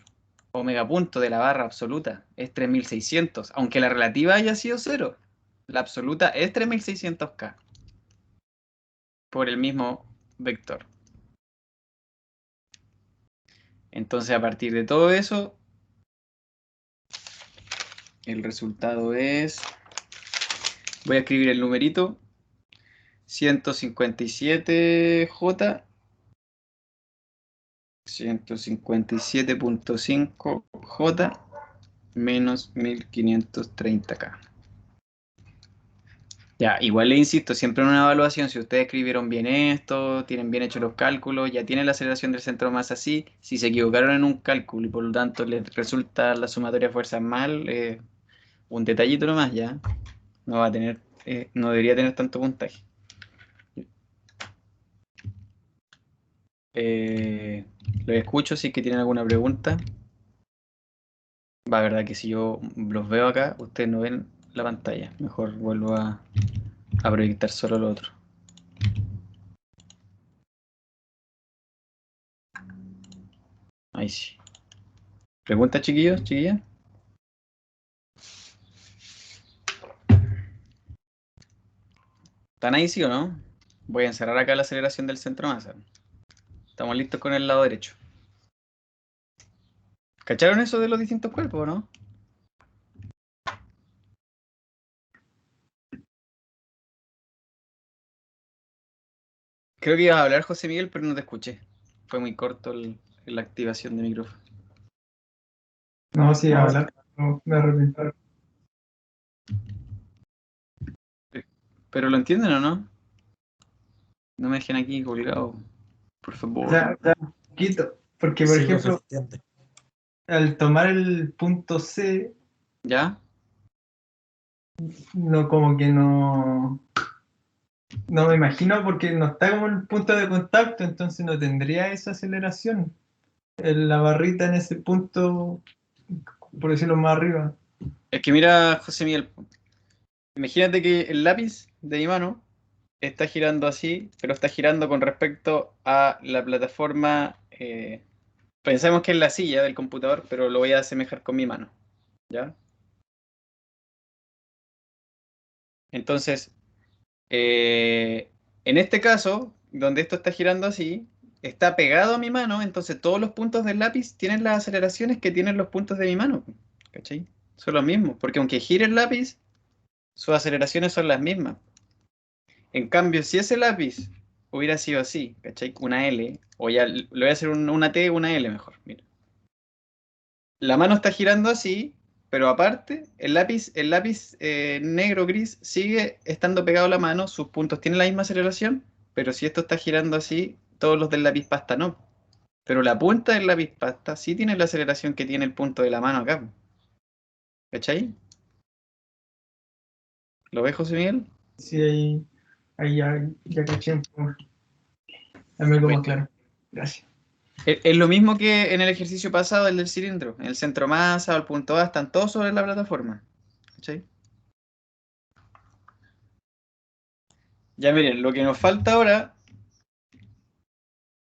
Omega punto de la barra absoluta es 3600, aunque la relativa haya sido 0. La absoluta es 3600K. Por el mismo vector. Entonces, a partir de todo eso, el resultado es... Voy a escribir el numerito. 157J 157.5J menos 1530K. Ya, igual le insisto, siempre en una evaluación, si ustedes escribieron bien esto, tienen bien hechos los cálculos, ya tienen la aceleración del centro de masa así, si se equivocaron en un cálculo y por lo tanto les resulta la sumatoria de fuerzas mal, un detallito nomás ya, no va a tener, no debería tener tanto puntaje. Los escucho si es que tienen alguna pregunta. Va, verdad que si yo los veo acá, ustedes no ven la pantalla. Mejor vuelvo a proyectar solo lo otro. Ahí sí. ¿Preguntas, chiquillos, chiquillas? ¿Están ahí, sí o no? Voy a encerrar acá la aceleración del centro de masa. Estamos listos con el lado derecho. ¿Cacharon eso de los distintos cuerpos, no? Creo que ibas a hablar, José Miguel, pero no te escuché. Fue muy corto la activación de micrófono. No, sí, hablar, no, me arrepiento. ¿Pero lo entienden o no? No me dejen aquí colgado, por favor. Ya, un poquito, porque por Sí, ejemplo, profe, entiende. al tomar el punto C, ¿Ya? no como que no me imagino porque no está como en el punto de contacto, entonces no tendría esa aceleración. La barrita en ese punto, por decirlo más arriba. Es que mira, José Miguel, imagínate que el lápiz de mi mano está girando así, pero está girando con respecto a la plataforma. Pensemos que es la silla del computador, pero lo voy a asemejar con mi mano. ¿Ya? Entonces, en este caso, donde esto está girando así, está pegado a mi mano, entonces todos los puntos del lápiz tienen las aceleraciones que tienen los puntos de mi mano. ¿Cachai? Son los mismos, porque aunque gire el lápiz, sus aceleraciones son las mismas. En cambio, si ese lápiz hubiera sido así, ¿cachai? Una L, o ya le voy a hacer una T, una L mejor, mira. la mano está girando así, pero aparte, el lápiz negro gris sigue estando pegado a la mano, sus puntos tienen la misma aceleración, pero si esto está girando así, todos los del lápiz pasta no. Pero la punta del lápiz pasta sí tiene la aceleración que tiene el punto de la mano acá. ¿Cachai? ¿Lo ves, José Miguel? Sí, ahí ya caché un poco. Dame algo más claro. Gracias. Es lo mismo que en el ejercicio pasado, el del cilindro. En el centro masa o el punto A están todos sobre la plataforma. ¿Cachai? Ya miren, lo que nos falta ahora,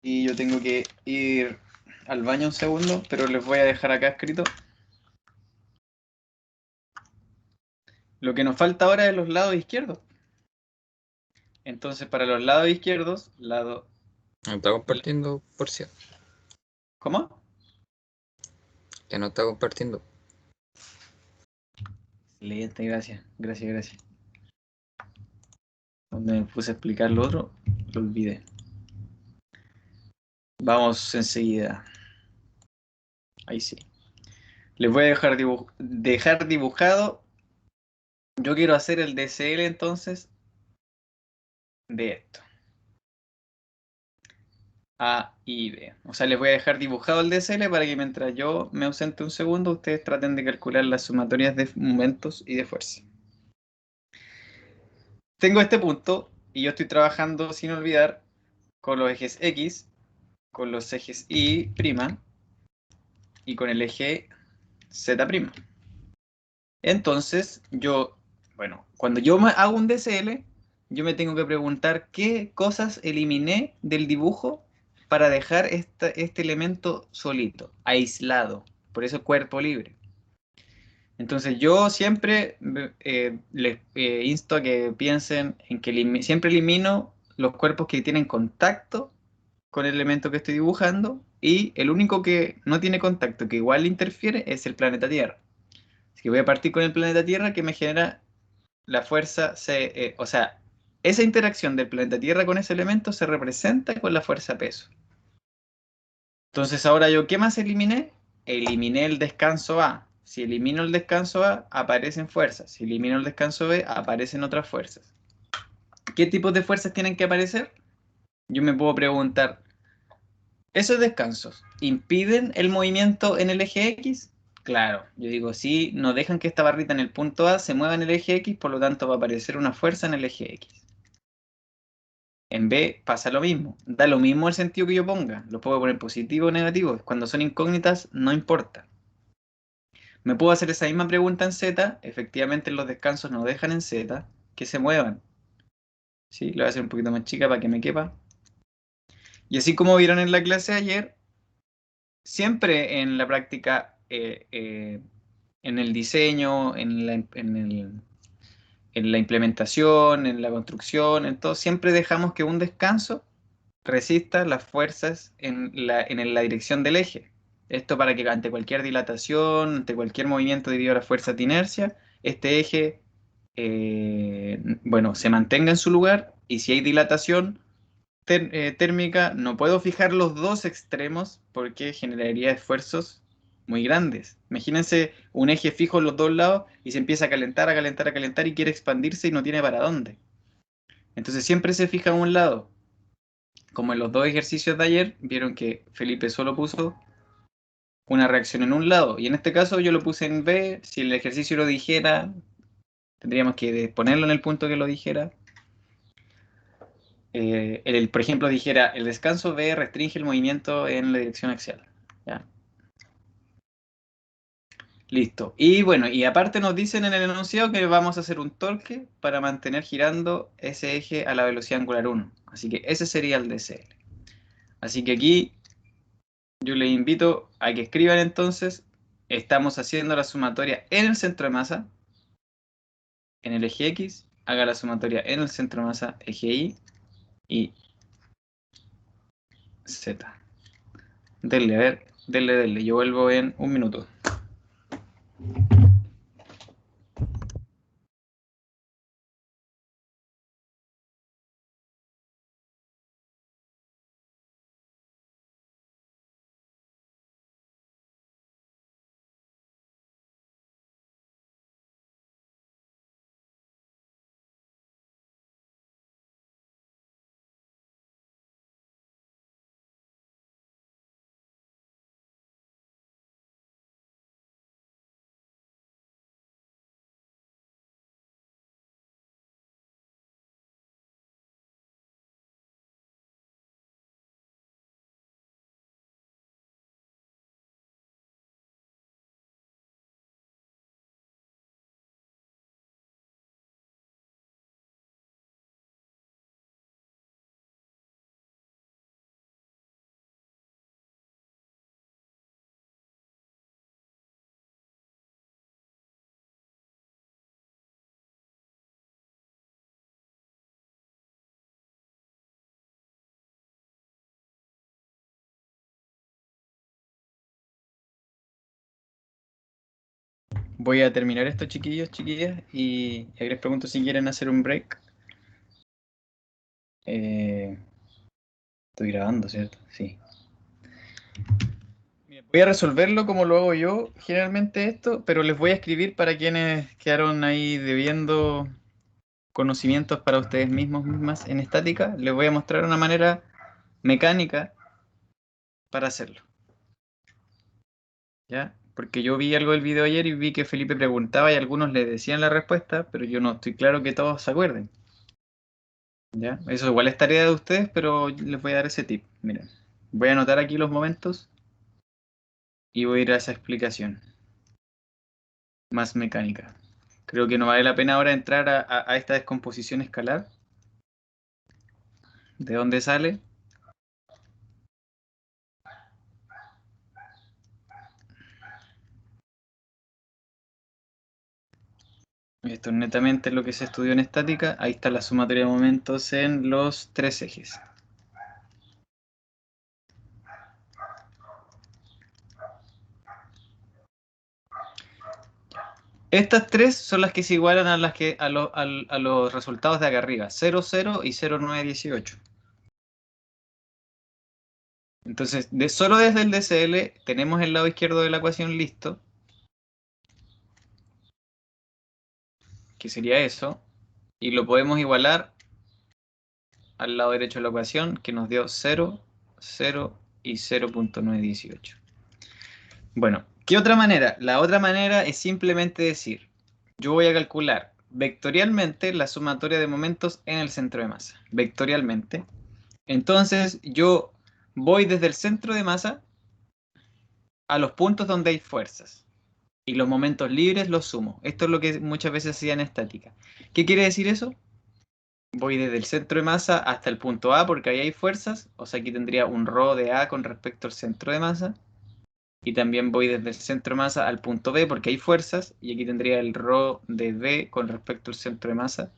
y yo tengo que ir al baño un segundo, pero les voy a dejar acá escrito. Lo que nos falta ahora es los lados izquierdos. Entonces, para los lados izquierdos, No está compartiendo por si. ¿Cómo? Que no está compartiendo. Excelente, gracias, gracias, gracias. Donde me puse a explicar lo otro, lo olvidé. Vamos enseguida. Ahí sí. Les voy a dejar dibujado. Yo quiero hacer el DCL entonces de esto. A y B. O sea, les voy a dejar dibujado el DCL para que mientras yo me ausente un segundo, ustedes traten de calcular las sumatorias de momentos y de fuerza. Tengo este punto y yo estoy trabajando sin olvidar con los ejes X, con los ejes Y' y con el eje Z'. Entonces, cuando yo hago un DCL, yo me tengo que preguntar qué cosas eliminé del dibujo para dejar este elemento solito, aislado, por eso cuerpo libre. Entonces yo siempre les insto a que piensen en que siempre elimino los cuerpos que tienen contacto con el elemento que estoy dibujando y el único que no tiene contacto, que igual interfiere, es el planeta Tierra. Así que voy a partir con el planeta Tierra que me genera la fuerza, o sea, esa interacción del planeta Tierra con ese elemento se representa con la fuerza peso. Entonces ahora yo, ¿qué más eliminé? Eliminé el descanso A. Si elimino el descanso A, aparecen fuerzas. Si elimino el descanso B, aparecen otras fuerzas. ¿Qué tipos de fuerzas tienen que aparecer? Yo me puedo preguntar, ¿esos descansos impiden el movimiento en el eje X? Claro, yo digo, sí, no dejan que esta barrita en el punto A se mueva en el eje X, por lo tanto va a aparecer una fuerza en el eje X. En B pasa lo mismo, da lo mismo el sentido que yo ponga, lo puedo poner positivo o negativo, cuando son incógnitas no importa. Me puedo hacer esa misma pregunta en Z, efectivamente los descansos no dejan en Z que se muevan. ¿Sí? Lo voy a hacer un poquito más chica para que me quepa. Y así como vieron en la clase de ayer, siempre en la práctica, en el diseño, en la implementación, en la construcción, en todo, siempre dejamos que un descanso resista las fuerzas en la dirección del eje. Esto para que ante cualquier dilatación, ante cualquier movimiento debido a la fuerza de inercia, este eje se mantenga en su lugar y si hay dilatación térmica, no puedo fijar los dos extremos porque generaría esfuerzos muy grandes. Imagínense un eje fijo en los dos lados y se empieza a calentar, a calentar, a calentar y quiere expandirse y no tiene para dónde. Entonces siempre se fija a un lado. Como en los dos ejercicios de ayer, vieron que Felipe solo puso una reacción en un lado y en este caso yo lo puse en B. Si el ejercicio lo dijera, tendríamos que ponerlo en el punto que lo dijera. Por ejemplo, dijera, el descanso B restringe el movimiento en la dirección axial. ¿Ya? Listo. Y bueno, y aparte nos dicen en el enunciado que vamos a hacer un torque para mantener girando ese eje a la velocidad angular 1. Así que ese sería el DCL. Así que aquí yo les invito a que escriban entonces, estamos haciendo la sumatoria en el centro de masa, en el eje X, haga la sumatoria en el centro de masa, eje Y Z. Denle, a ver, denle. Yo vuelvo en un minuto. Voy a terminar esto, chiquillos, chiquillas, y ahí les pregunto si quieren hacer un break. Estoy grabando, ¿cierto? Sí. Mira, voy a resolverlo como lo hago yo, generalmente esto, pero les voy a escribir para quienes quedaron ahí debiendo conocimientos para ustedes mismos, mismas en estática. Les voy a mostrar una manera mecánica para hacerlo. ¿Ya? Porque yo vi algo del video ayer y vi que Felipe preguntaba y algunos le decían la respuesta, pero yo no estoy claro que todos se acuerden. ¿Ya? Eso igual es tarea de ustedes, pero les voy a dar ese tip. Miren, voy a anotar aquí los momentos y voy a ir a esa explicación más mecánica. Creo que no vale la pena ahora entrar a esta descomposición escalar. ¿De dónde sale? Esto es netamente lo que se estudió en estática. Ahí está la sumatoria de momentos en los tres ejes. Estas tres son las que se igualan a los resultados de acá arriba, 0, 0 y 0, 9, 18. Entonces, solo desde el DCL tenemos el lado izquierdo de la ecuación listo, que sería eso, y lo podemos igualar al lado derecho de la ecuación, que nos dio 0, 0 y 0.918. Bueno, ¿qué otra manera? La otra manera es simplemente decir, yo voy a calcular vectorialmente la sumatoria de momentos en el centro de masa. Vectorialmente. Entonces, yo voy desde el centro de masa a los puntos donde hay fuerzas. Y los momentos libres los sumo. Esto es lo que muchas veces hacía en estática. ¿Qué quiere decir eso? Voy desde el centro de masa hasta el punto A porque ahí hay fuerzas. O sea, aquí tendría un ρ de A con respecto al centro de masa. Y también voy desde el centro de masa al punto B porque hay fuerzas. Y aquí tendría el ρ de B con respecto al centro de masa.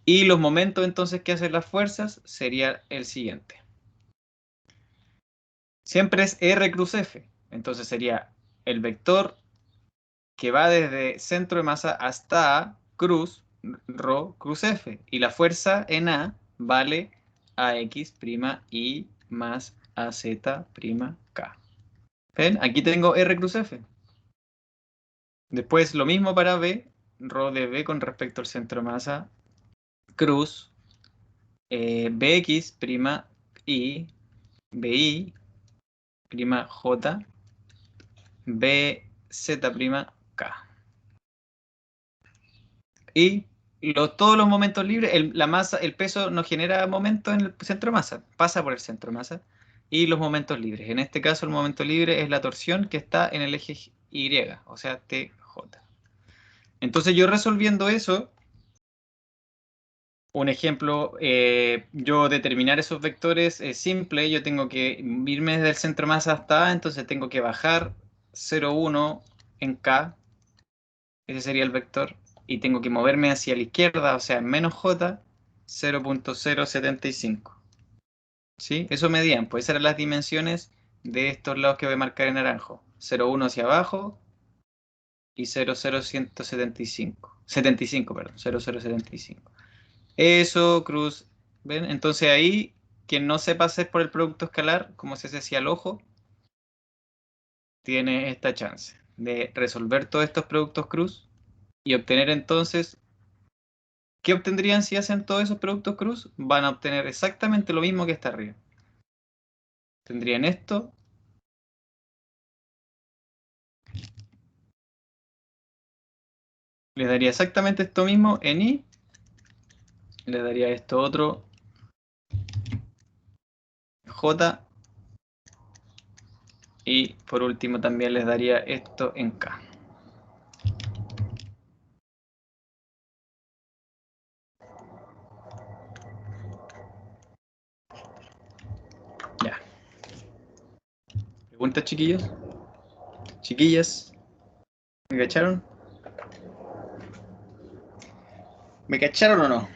Y los momentos entonces que hacen las fuerzas sería el siguiente. Siempre es R cruz F. Entonces sería el vector que va desde centro de masa hasta A, cruz, ρ, cruz F. Y la fuerza en A vale AX' I más AZ' K. ¿Ven? Aquí tengo R cruz F. Después lo mismo para B, ρ de B con respecto al centro de masa, cruz, Bx' I, BI, J, BZ' K. Y todos los momentos libres, la masa, el peso no genera momentos en el centro de masa, pasa por el centro de masa. Y los momentos libres. En este caso, el momento libre es la torsión que está en el eje Y, o sea, TJ. Entonces, yo resolviendo eso, un ejemplo, yo determinar esos vectores es simple. Yo tengo que irme desde el centro de masa hasta A, entonces tengo que bajar 0,1 en K. Ese sería el vector. Y tengo que moverme hacia la izquierda, o sea, menos J, 0.075. ¿Sí? Eso medían, pues esas eran las dimensiones de estos lados que voy a marcar en naranjo. 0,1 hacia abajo y 0,0175. 75, perdón, 0,075. Eso, cruz. ¿Ven? Entonces ahí, quien no sepa hacer por el producto escalar, como se hace hacia el ojo, tiene esta chance de resolver todos estos productos cruz y obtener entonces, ¿qué obtendrían si hacen todos esos productos cruz? Van a obtener exactamente lo mismo que está arriba. Tendrían esto. Les daría exactamente esto mismo en I. Les daría esto otro J. Y por último también les daría esto en K. Ya. ¿Preguntas, chiquillos? Chiquillas. ¿Me cacharon? ¿Me cacharon o no?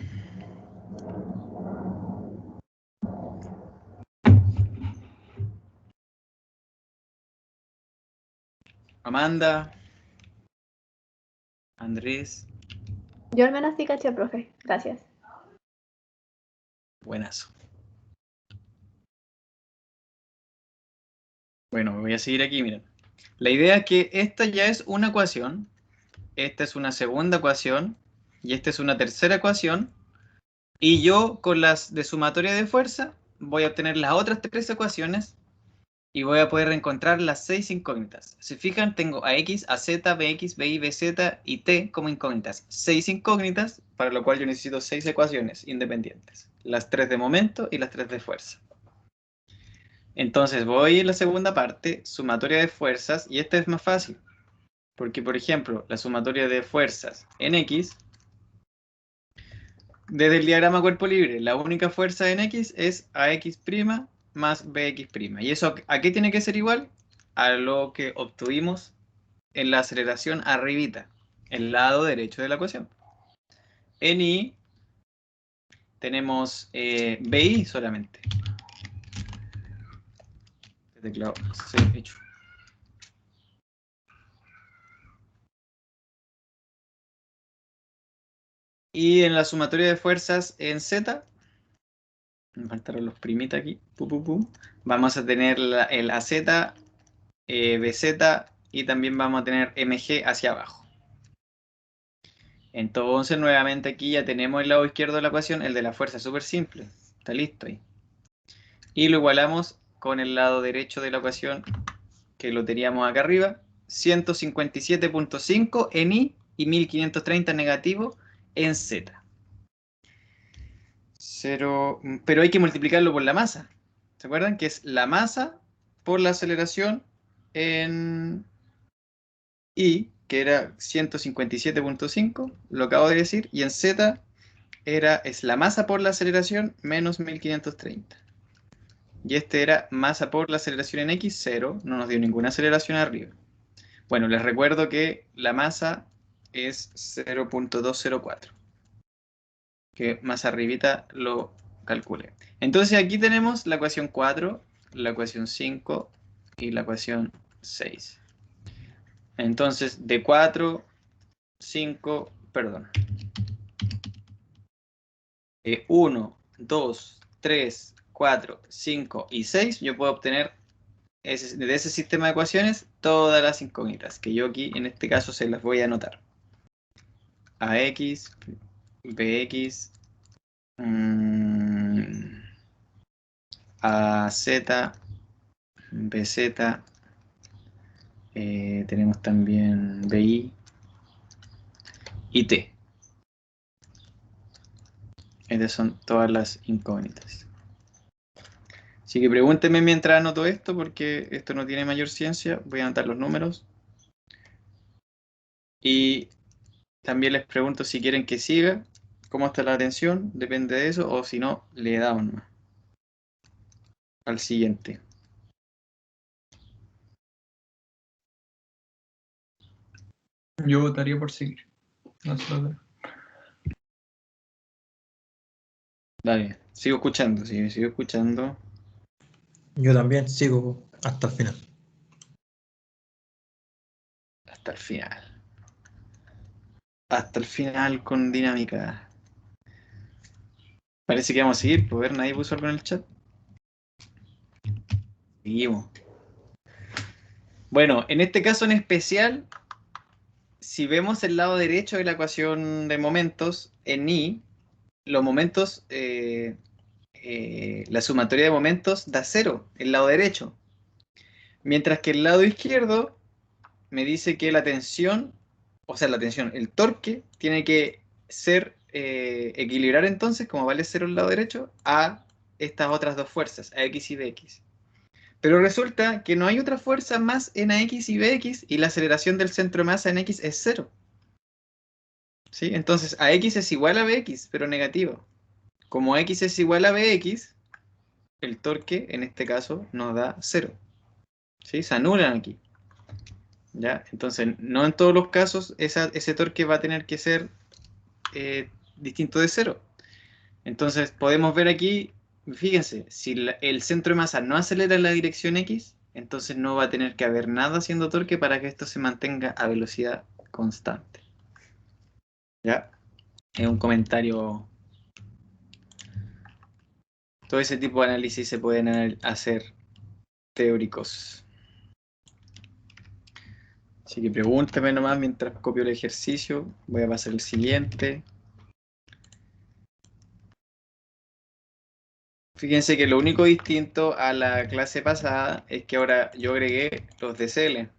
Amanda. Andrés, Yo al menos sí caché, profe. Gracias. buenazo. Bueno, voy a seguir aquí, miren. La idea es que esta ya es una ecuación, esta es una segunda ecuación, y esta es una tercera ecuación, y yo con las de sumatoria de fuerza voy a obtener las otras tres ecuaciones y voy a poder encontrar las 6 incógnitas. Si fijan, tengo a x, a z, bx, by, bz y t como incógnitas. 6 incógnitas, para lo cual yo necesito 6 ecuaciones independientes. Las 3 de momento y las 3 de fuerza. Entonces voy en la segunda parte, sumatoria de fuerzas, y esta es más fácil. Porque, por ejemplo, la sumatoria de fuerzas en x, desde el diagrama cuerpo libre, la única fuerza en x es ax' más bx'. ¿Y eso a qué tiene que ser igual? A lo que obtuvimos en la aceleración arribita, el lado derecho de la ecuación. En y tenemos bi solamente. El teclado se ha hecho. Y en la sumatoria de fuerzas en z, me faltaron los primitas aquí, vamos a tener el AZ, BZ y también vamos a tener MG hacia abajo. Entonces nuevamente aquí ya tenemos el lado izquierdo de la ecuación, el de la fuerza, súper simple, está listo ahí. Y lo igualamos con el lado derecho de la ecuación, que lo teníamos acá arriba, 157.5 en y 1530 negativo en z. Pero hay que multiplicarlo por la masa. ¿Se acuerdan? Que es la masa por la aceleración en I, que era 157.5, lo acabo de decir, y en Z es la masa por la aceleración menos 1530. Y este era masa por la aceleración en X, 0, no nos dio ninguna aceleración arriba. Bueno, les recuerdo que la masa es 0.204. Que más arribita lo calcule. Entonces aquí tenemos la ecuación 4, la ecuación 5 y la ecuación 6. Entonces de 4, 5, perdón. 1, 2, 3, 4, 5 y 6 yo puedo obtener de ese sistema de ecuaciones todas las incógnitas, que yo aquí en este caso se las voy a anotar. AX, BX, AZ, BZ, tenemos también BI y T. Estas son todas las incógnitas. Así que pregúntenme mientras anoto esto, porque esto no tiene mayor ciencia. Voy a anotar los números. Y también les pregunto si quieren que siga, cómo está la atención, depende de eso, o si no, le damos nomás al siguiente. Yo votaría por seguir. No sé lo que- Dale, sigo escuchando, sigo escuchando. Yo también sigo hasta el final. Hasta el final. Hasta el final con dinámica. Parece que vamos a seguir, pues ver, nadie puso algo en el chat. Seguimos. Bueno, en este caso en especial, si vemos el lado derecho de la ecuación de momentos, en I, los momentos, la sumatoria de momentos da 0, el lado derecho. Mientras que el lado izquierdo me dice que la tensión, el torque, tiene que ser equilibrar entonces, como vale 0 el lado derecho, a estas otras dos fuerzas, a X y BX. Pero resulta que no hay otra fuerza más en AX y BX y la aceleración del centro de masa en X es 0. ¿Sí? Entonces AX es igual a BX, pero negativo. Como X es igual a BX, el torque en este caso nos da 0. ¿Sí? Se anulan aquí. ¿Ya? Entonces, no en todos los casos ese torque va a tener que ser distinto de 0. Entonces, podemos ver aquí, fíjense, si el centro de masa no acelera en la dirección X, entonces no va a tener que haber nada haciendo torque para que esto se mantenga a velocidad constante. ¿Ya? Es un comentario. Todo ese tipo de análisis se pueden hacer teóricos. Así que pregúntame nomás mientras copio el ejercicio. Voy a pasar el siguiente. Fíjense que lo único distinto a la clase pasada es que ahora yo agregué los DCL.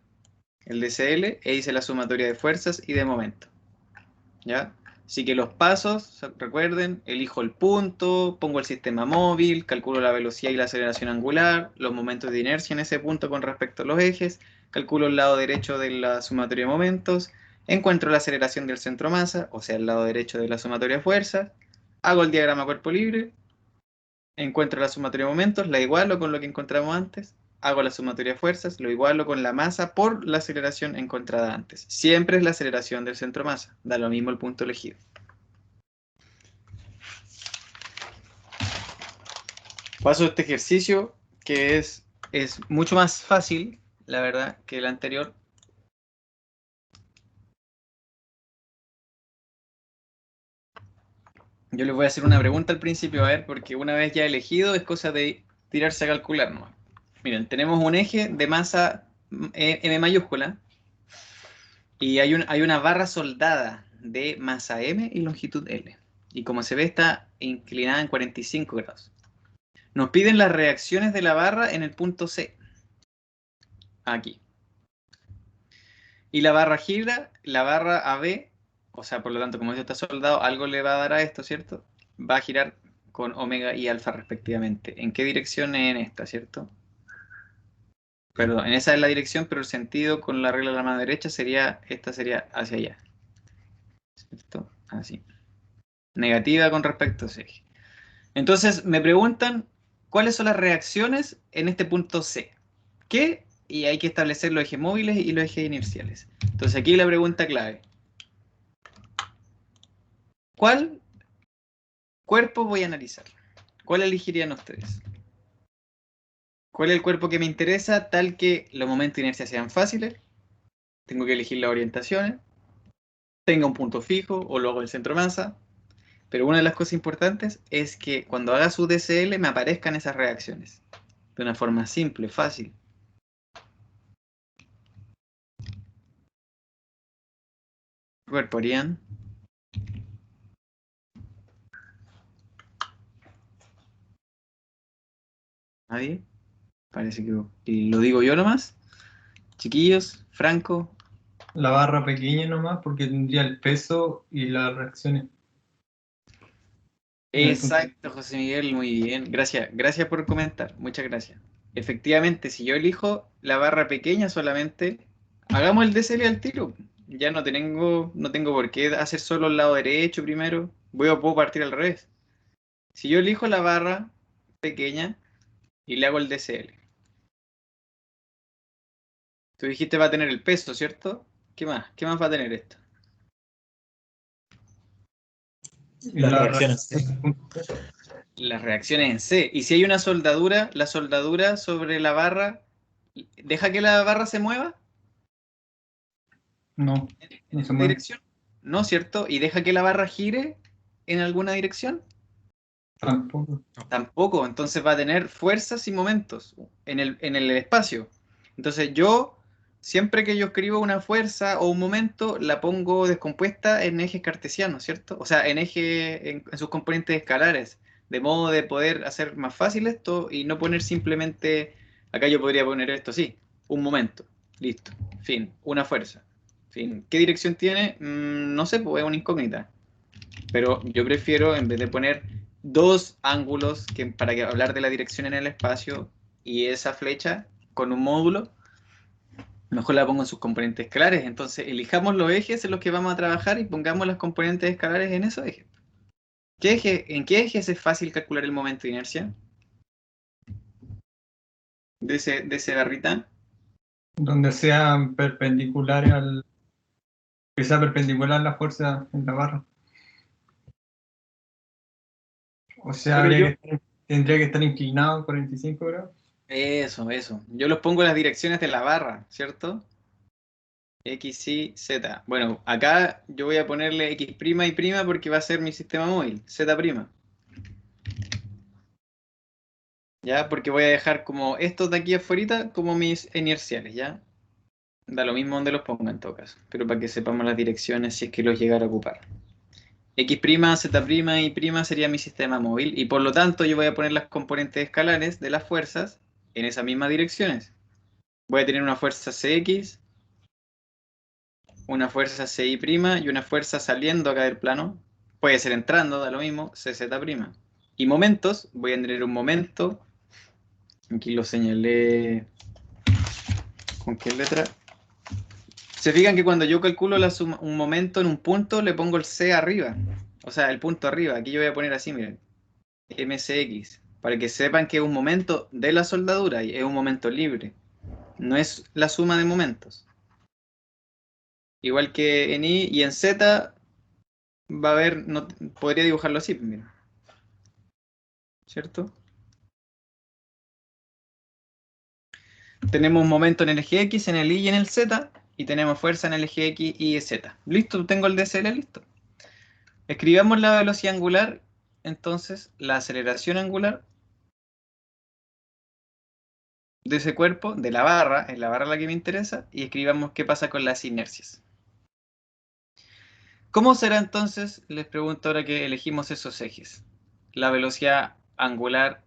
El DCL e hice la sumatoria de fuerzas y de momento. ¿Ya? Así que los pasos, recuerden, elijo el punto, pongo el sistema móvil, calculo la velocidad y la aceleración angular, los momentos de inercia en ese punto con respecto a los ejes, calculo el lado derecho de la sumatoria de momentos, encuentro la aceleración del centro masa, o sea, el lado derecho de la sumatoria de fuerzas, hago el diagrama cuerpo libre, encuentro la sumatoria de momentos, la igualo con lo que encontramos antes, hago la sumatoria de fuerzas, lo igualo con la masa por la aceleración encontrada antes. Siempre es la aceleración del centro masa, da lo mismo el punto elegido. Paso este ejercicio que es mucho más fácil, la verdad, que el anterior. Yo les voy a hacer una pregunta al principio, a ver, porque una vez ya elegido es cosa de tirarse a calcular, ¿no? Miren, tenemos un eje de masa M mayúscula y hay una barra soldada de masa M y longitud L. Y como se ve está inclinada en 45 grados. Nos piden las reacciones de la barra en el punto C. Aquí. Y la barra gira, la barra AB, o sea, por lo tanto, como esto está soldado, algo le va a dar a esto, ¿cierto? Va a girar con omega y alfa respectivamente. ¿En qué dirección? En esta, ¿cierto? Perdón, en esa es la dirección, pero el sentido con la regla de la mano derecha sería, esta sería hacia allá. ¿Cierto? Así. Negativa con respecto a ese eje. Entonces, me preguntan, ¿cuáles son las reacciones en este punto C? ¿Qué? Y hay que establecer los ejes móviles y los ejes inerciales. Entonces, aquí la pregunta clave. ¿Cuál cuerpo voy a analizar? ¿Cuál elegirían ustedes? ¿Cuál es el cuerpo que me interesa tal que los momentos de inercia sean fáciles? Tengo que elegir las orientaciones. Tenga un punto fijo o lo hago en el centro masa. Pero una de las cosas importantes es que cuando haga su DCL me aparezcan esas reacciones. De una forma simple, fácil. ¿Qué cuerpo harían? ¿Nadie? Parece que lo digo yo nomás. Chiquillos, Franco. La barra pequeña nomás, porque tendría el peso y las reacciones. Exacto, José Miguel, muy bien. Gracias por comentar. Muchas gracias. Efectivamente, si yo elijo la barra pequeña solamente, hagamos el DCL al tiro. Ya no tengo por qué hacer solo el lado derecho primero. Puedo partir al revés. Si yo elijo la barra pequeña y le hago el DCL. Tú dijiste va a tener el peso, ¿cierto? ¿Qué más? ¿Qué más va a tener esto? Y Las la reacciones. Las reacciones en C. Y si hay una soldadura, la soldadura sobre la barra, ¿deja que la barra se mueva No, en no se esa mueve. dirección? No, ¿cierto? ¿Y deja que la barra gire en alguna dirección? Tampoco. Tampoco. Entonces va a tener fuerzas y momentos en el espacio. Entonces siempre que yo escribo una fuerza o un momento, la pongo descompuesta en ejes cartesianos, ¿cierto? O sea, en sus componentes escalares, de modo de poder hacer más fácil esto y no poner simplemente, acá yo podría poner esto, sí, un momento, listo, fin, una fuerza, fin. ¿Qué dirección tiene? No sé, pues es una incógnita. Pero yo prefiero, en vez de poner dos ángulos para hablar de la dirección en el espacio y esa flecha con un módulo, mejor la pongo en sus componentes escalares. Entonces, elijamos los ejes en los que vamos a trabajar y pongamos las componentes escalares en esos ejes. ¿En qué ejes es fácil calcular el momento de inercia? De ese barrita. Donde sean perpendiculares que sea perpendicular la fuerza en la barra. O sea, Pero tendría que estar inclinado en 45 grados. eso. Yo los pongo en las direcciones de la barra, ¿cierto? X, Y, Z. Bueno, acá yo voy a ponerle X' y prima porque va a ser mi sistema móvil, Z'. ¿Ya? Porque voy a dejar como estos de aquí afuera como mis inerciales, ¿ya? Da lo mismo donde los ponga en todo caso, pero para que sepamos las direcciones si es que los llegara a ocupar. X', Z' y prima sería mi sistema móvil y por lo tanto yo voy a poner las componentes escalares de las fuerzas en esas mismas direcciones. Voy a tener una fuerza Cx, una fuerza Ci' y una fuerza saliendo acá del plano. Puede ser entrando, da lo mismo, Cz'. Y momentos, voy a tener un momento. Aquí lo señalé. ¿Con qué letra? Se fijan que cuando yo calculo un momento en un punto, le pongo el C arriba. O sea, el punto arriba. Aquí yo voy a poner así, miren. MCX. Para que sepan que es un momento de la soldadura y es un momento libre. No es la suma de momentos. Igual que en Y y en Z va a haber, no, podría dibujarlo así, mira. ¿Cierto? Tenemos un momento en el eje X, en el Y y en el Z, y tenemos fuerza en el eje X, Y y Z. ¿Listo? Tengo el DCL listo. Escribamos la velocidad angular, entonces la aceleración angular de ese cuerpo, de la barra, es la barra la que me interesa, y escribamos qué pasa con las inercias. ¿Cómo será entonces, les pregunto ahora que elegimos esos ejes, la velocidad angular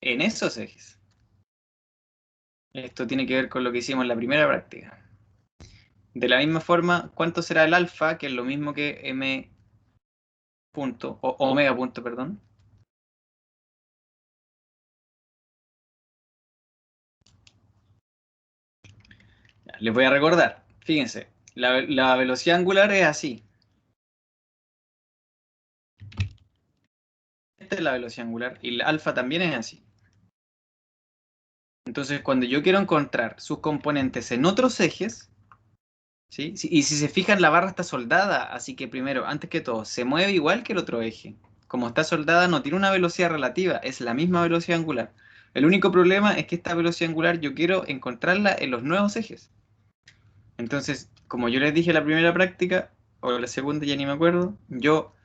en esos ejes? Esto tiene que ver con lo que hicimos en la primera práctica. De la misma forma, ¿cuánto será el alfa, que es lo mismo que m punto, o omega punto, perdón? Ya, les voy a recordar, fíjense, la velocidad angular es así. Esta es la velocidad angular y el alfa también es así. Entonces, cuando yo quiero encontrar sus componentes en otros ejes, ¿sí? Y si se fijan, la barra está soldada, así que primero, antes que todo, se mueve igual que el otro eje. Como está soldada, no tiene una velocidad relativa, es la misma velocidad angular. El único problema es que esta velocidad angular yo quiero encontrarla en los nuevos ejes. Entonces, como yo les dije en la primera práctica, o la segunda, ya ni me acuerdo, yo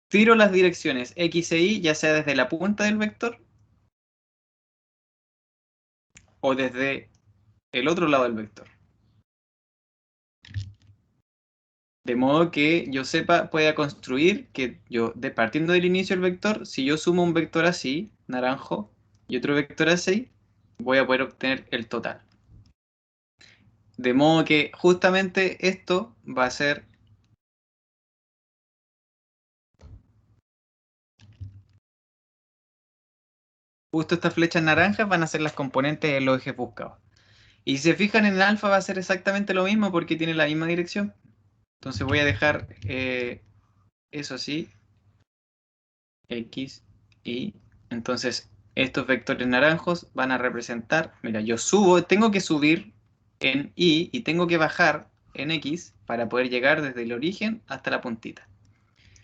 tiro las direcciones X e Y, ya sea desde la punta del vector o desde el otro lado del vector. De modo que yo sepa, pueda construir que yo, partiendo del inicio del vector, si yo sumo un vector así, naranjo, y otro vector así, voy a poder obtener el total. De modo que justamente esto va a ser justo estas flechas naranjas van a ser las componentes de los ejes buscados. Y si se fijan en el alfa va a ser exactamente lo mismo porque tiene la misma dirección. Entonces voy a dejar eso así, X, Y. Entonces estos vectores naranjos van a representar, mira, yo subo, tengo que subir en Y y tengo que bajar en X para poder llegar desde el origen hasta la puntita.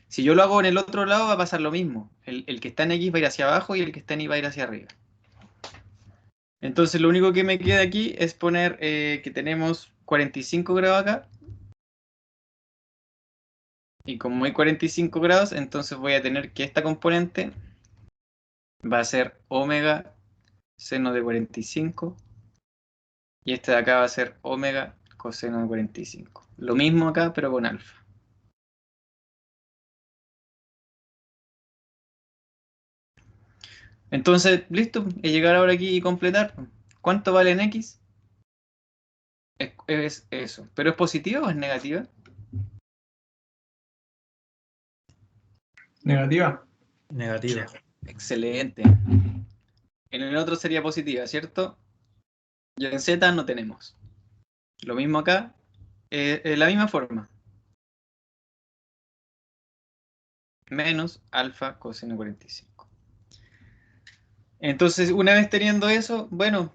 Si yo lo hago en el otro lado va a pasar lo mismo. El que está en X va a ir hacia abajo y el que está en Y va a ir hacia arriba. Entonces lo único que me queda aquí es poner que tenemos 45 grados acá. Y como hay 45 grados, entonces voy a tener que esta componente va a ser omega seno de 45. Y este de acá va a ser omega coseno de 45. Lo mismo acá, pero con alfa. Entonces, listo, es llegar ahora aquí y completar. ¿Cuánto vale en X? Es eso. ¿Pero es positiva o es negativa? Negativa. Negativa. Excelente. En el otro sería positiva, ¿cierto? Y en Z no tenemos. Lo mismo acá, la misma forma. Menos alfa coseno 45. Entonces, una vez teniendo eso, bueno,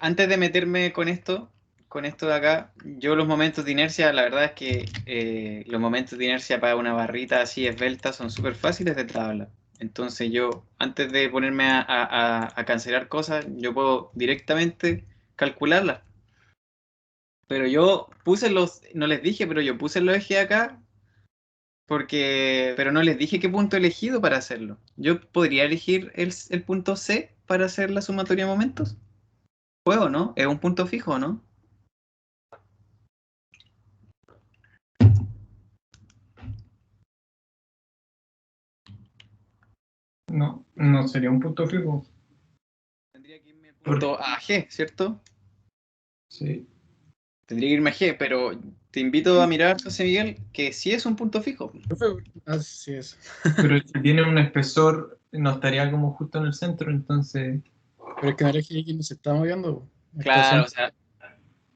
antes de meterme con esto de acá, yo los momentos de inercia, la verdad es que los momentos de inercia para una barrita así esbelta son súper fáciles de tabla. Entonces yo, antes de ponerme a cancelar cosas, yo puedo directamente calcularlas. Pero yo puse no les dije, pero yo puse los ejes acá, pero no les dije qué punto he elegido para hacerlo. Yo podría elegir el punto C para hacer la sumatoria de momentos. ¿Puedo, no? Es un punto fijo, ¿no? No, no sería un punto fijo. Tendría que irme al punto a G, ¿cierto? Sí. Tendría que irme a G, pero te invito a mirar, José Miguel, que sí es un punto fijo. Profe, así es. Pero si tiene un espesor, no estaría como justo en el centro, entonces. Pero es que en el eje X no se está moviendo. Claro, o sea,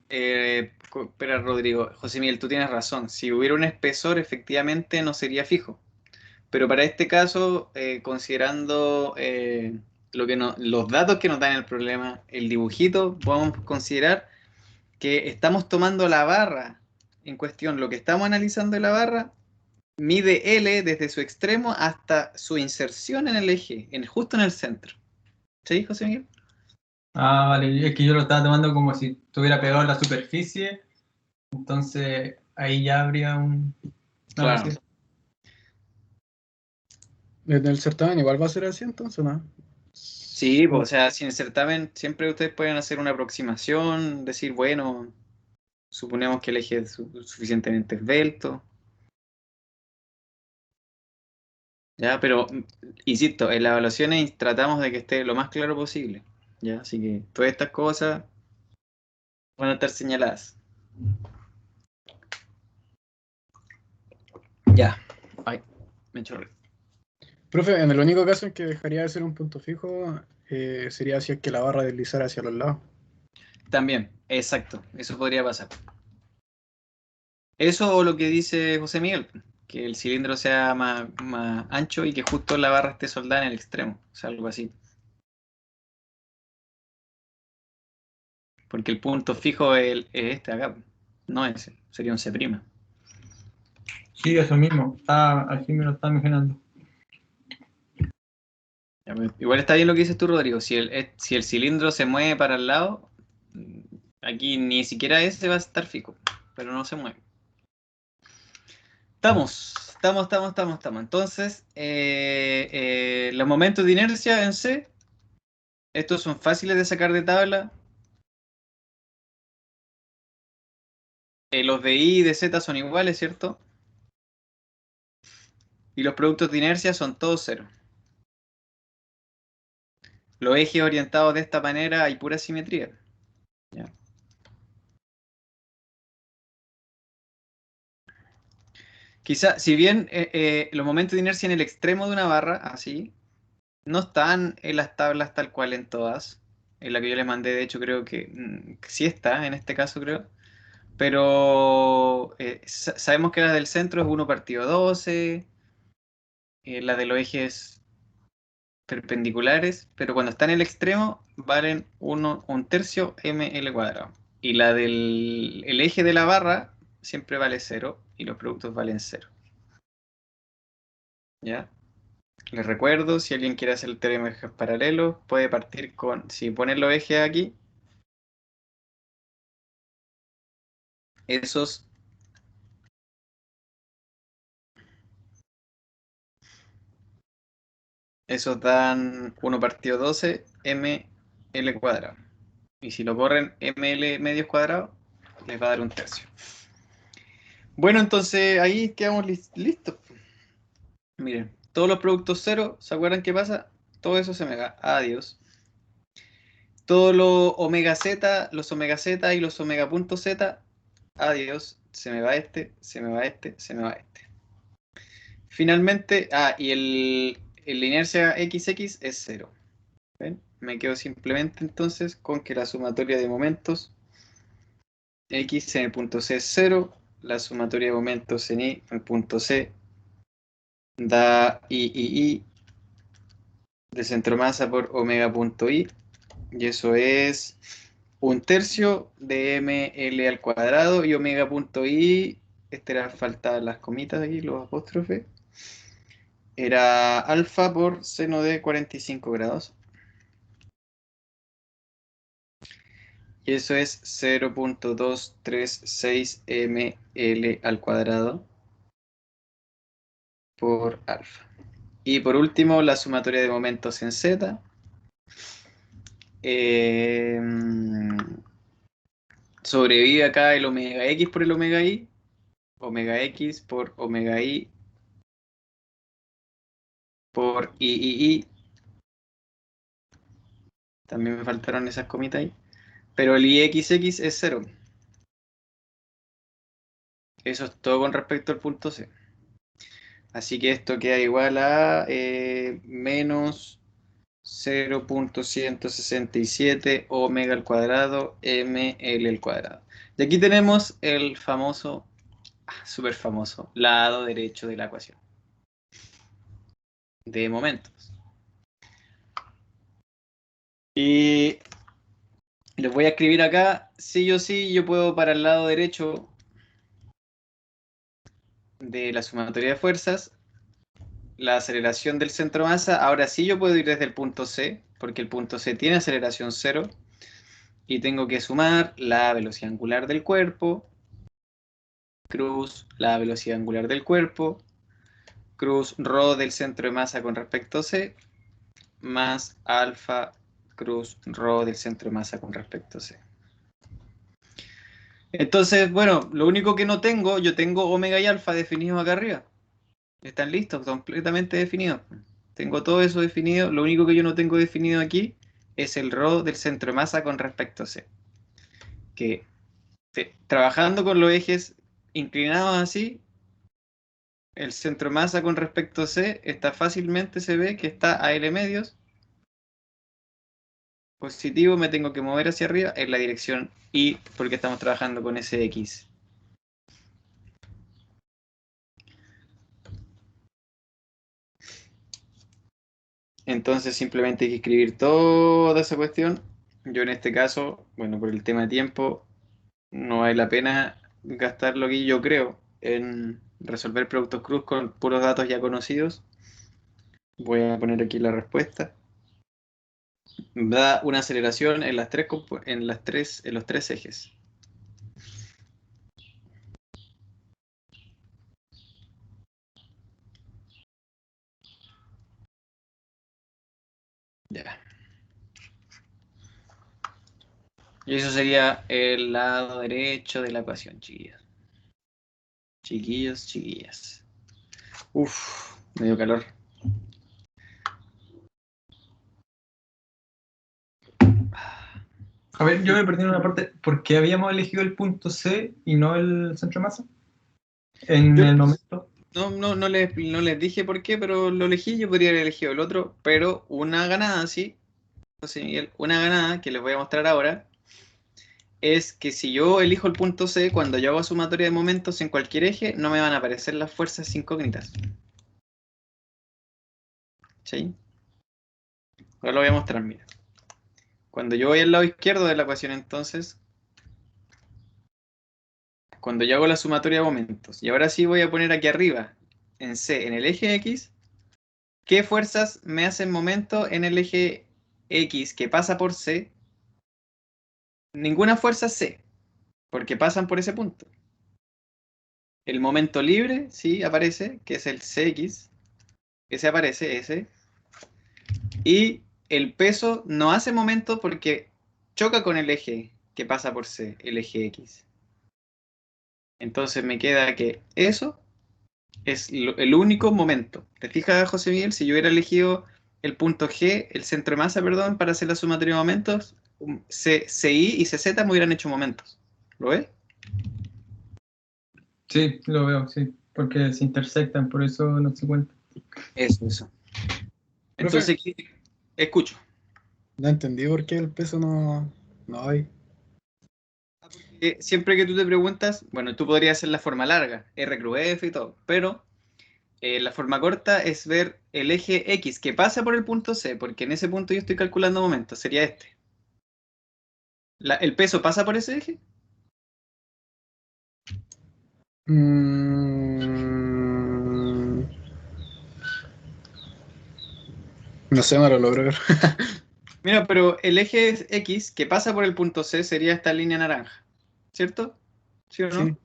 espera, Rodrigo, José Miguel, tú tienes razón. Si hubiera un espesor, efectivamente no sería fijo. Pero para este caso, considerando los datos que nos dan el problema, el dibujito, podemos considerar que estamos tomando la barra en cuestión. Lo que estamos analizando de la barra mide L desde su extremo hasta su inserción en el eje, justo en el centro. ¿Sí, José Miguel? Ah, vale, es que yo lo estaba tomando como si estuviera pegado en la superficie, entonces ahí ya habría un. Claro. Sí. En el certamen igual va a ser así, entonces, ¿no? Sí, pues, o sea, si en el certamen siempre ustedes pueden hacer una aproximación, decir, bueno, suponemos que el eje es suficientemente esbelto. Ya, pero insisto, en las evaluaciones tratamos de que esté lo más claro posible. Ya, así que todas estas cosas van a estar señaladas. Ya. Ay, me chorré. Profe, en el único caso en que dejaría de ser un punto fijo sería si es que la barra deslizara hacia los lados. También, exacto, eso podría pasar. Eso o lo que dice José Miguel, que el cilindro sea más ancho y que justo la barra esté soldada en el extremo, o sea, algo así. Porque el punto fijo es este acá, no ese, sería un C'. Sí, eso mismo, así me lo está imaginando. Ya, pues, igual está bien lo que dices tú, Rodrigo. Si el cilindro se mueve para el lado, aquí ni siquiera ese va a estar fijo, pero no se mueve. Estamos. Entonces, los momentos de inercia en C, estos son fáciles de sacar de tabla. Los de I y de Z son iguales, ¿cierto? Y los productos de inercia son todos cero. Los ejes orientados de esta manera hay pura simetría. ¿Ya? Quizá, si bien los momentos de inercia en el extremo de una barra, así, no están en las tablas tal cual en todas. En la que yo les mandé, de hecho, creo que sí está, en este caso creo. Pero sabemos que la del centro es 1/12, la de los ejes perpendiculares, pero cuando está en el extremo valen 1/3 ml cuadrado. Y la del eje de la barra siempre vale 0 y los productos valen 0. ¿Ya? Les recuerdo, si alguien quiere hacer el teorema de ejes paralelos, puede partir con, si ponen los ejes aquí, esos dan 1/12 ml cuadrado. Y si lo corren ml medios cuadrados, les va a dar 1/3. Bueno, entonces ahí quedamos listos. Miren, todos los productos cero, ¿se acuerdan qué pasa? Todo eso se me va. Adiós. Todos los omega z y los omega punto z, adiós. Se me va este, se me va este, se me va este. Finalmente, y la inercia XX es 0. ¿Ven? Me quedo simplemente entonces con que la sumatoria de momentos X en el punto C es 0, la sumatoria de momentos en Y en el punto C da I de centro masa por omega punto I, y eso es 1/3 de ml al cuadrado, y omega punto I, era faltan las comitas aquí, los apóstrofes, era alfa por seno de 45 grados. Y eso es 0.236 ml al cuadrado por alfa. Y por último, la sumatoria de momentos en Z. Sobrevive acá el omega X por el omega Y. Omega X por omega Y por I. También me faltaron esas comitas ahí. Pero el IXX es 0. Eso es todo con respecto al punto C. Así que esto queda igual a menos 0.167 omega al cuadrado ml al cuadrado. Y aquí tenemos el famoso, súper famoso, lado derecho de la ecuación de momentos. Y les voy a escribir acá, sí o sí, yo puedo para el lado derecho de la sumatoria de fuerzas, la aceleración del centro de masa, ahora sí yo puedo ir desde el punto C, porque el punto C tiene aceleración 0, y tengo que sumar la velocidad angular del cuerpo, cruz la velocidad angular del cuerpo, cruz rho del centro de masa con respecto a C, más alfa cruz rho del centro de masa con respecto a C. Entonces, bueno, lo único que no tengo, yo tengo omega y alfa definidos acá arriba. Están listos, completamente definidos. Tengo todo eso definido. Lo único que yo no tengo definido aquí es el rho del centro de masa con respecto a C. Que trabajando con los ejes inclinados así, el centro de masa con respecto a C está fácilmente, se ve que está a L medios. Positivo, me tengo que mover hacia arriba en la dirección Y porque estamos trabajando con ese X. Entonces simplemente hay que escribir toda esa cuestión. Yo en este caso, bueno, por el tema de tiempo, no vale la pena gastarlo aquí, yo creo, en resolver productos cruz con puros datos ya conocidos. Voy a poner aquí la respuesta. Da una aceleración en los tres ejes. Ya. Y eso sería el lado derecho de la ecuación, chiquillos. Chiquillas. Uf, me dio calor. A ver, yo me perdí en una parte. ¿Por qué habíamos elegido el punto C y no el centro de masa? En el momento. No les dije por qué, pero lo elegí. Yo podría haber elegido el otro, pero una ganada, sí, José Miguel, una ganada que les voy a mostrar ahora es que si yo elijo el punto C, cuando yo hago sumatoria de momentos en cualquier eje, no me van a aparecer las fuerzas incógnitas. ¿Sí? Ahora lo voy a mostrar, mira. Cuando yo voy al lado izquierdo de la ecuación, entonces, cuando yo hago la sumatoria de momentos, y ahora sí voy a poner aquí arriba, en C, en el eje X, ¿qué fuerzas me hacen momento en el eje X que pasa por C? Ninguna fuerza C, porque pasan por ese punto. El momento libre, sí, aparece, que es el Cx, ese aparece, ese. Y el peso no hace momento porque choca con el eje que pasa por C, el eje X. Entonces me queda que eso es el único momento. ¿Te fijas, José Miguel? Si yo hubiera elegido el punto G, el centro de masa, perdón, para hacer la sumatoria de momentos, CI y CZ me hubieran hecho momentos. ¿Lo ves? Sí, lo veo, sí. Porque se intersectan, por eso no se cuenta. Eso. Entonces, escucho. No entendí por qué el peso no hay. Siempre que tú te preguntas, bueno, tú podrías hacer la forma larga, R cruz F y todo, pero la forma corta es ver el eje X que pasa por el punto C, porque en ese punto yo estoy calculando momentos, sería este. ¿El peso pasa por ese eje? No sé, no lo logro ver. Mira, pero el eje X que pasa por el punto C sería esta línea naranja, ¿cierto? ¿Sí o no? Sí.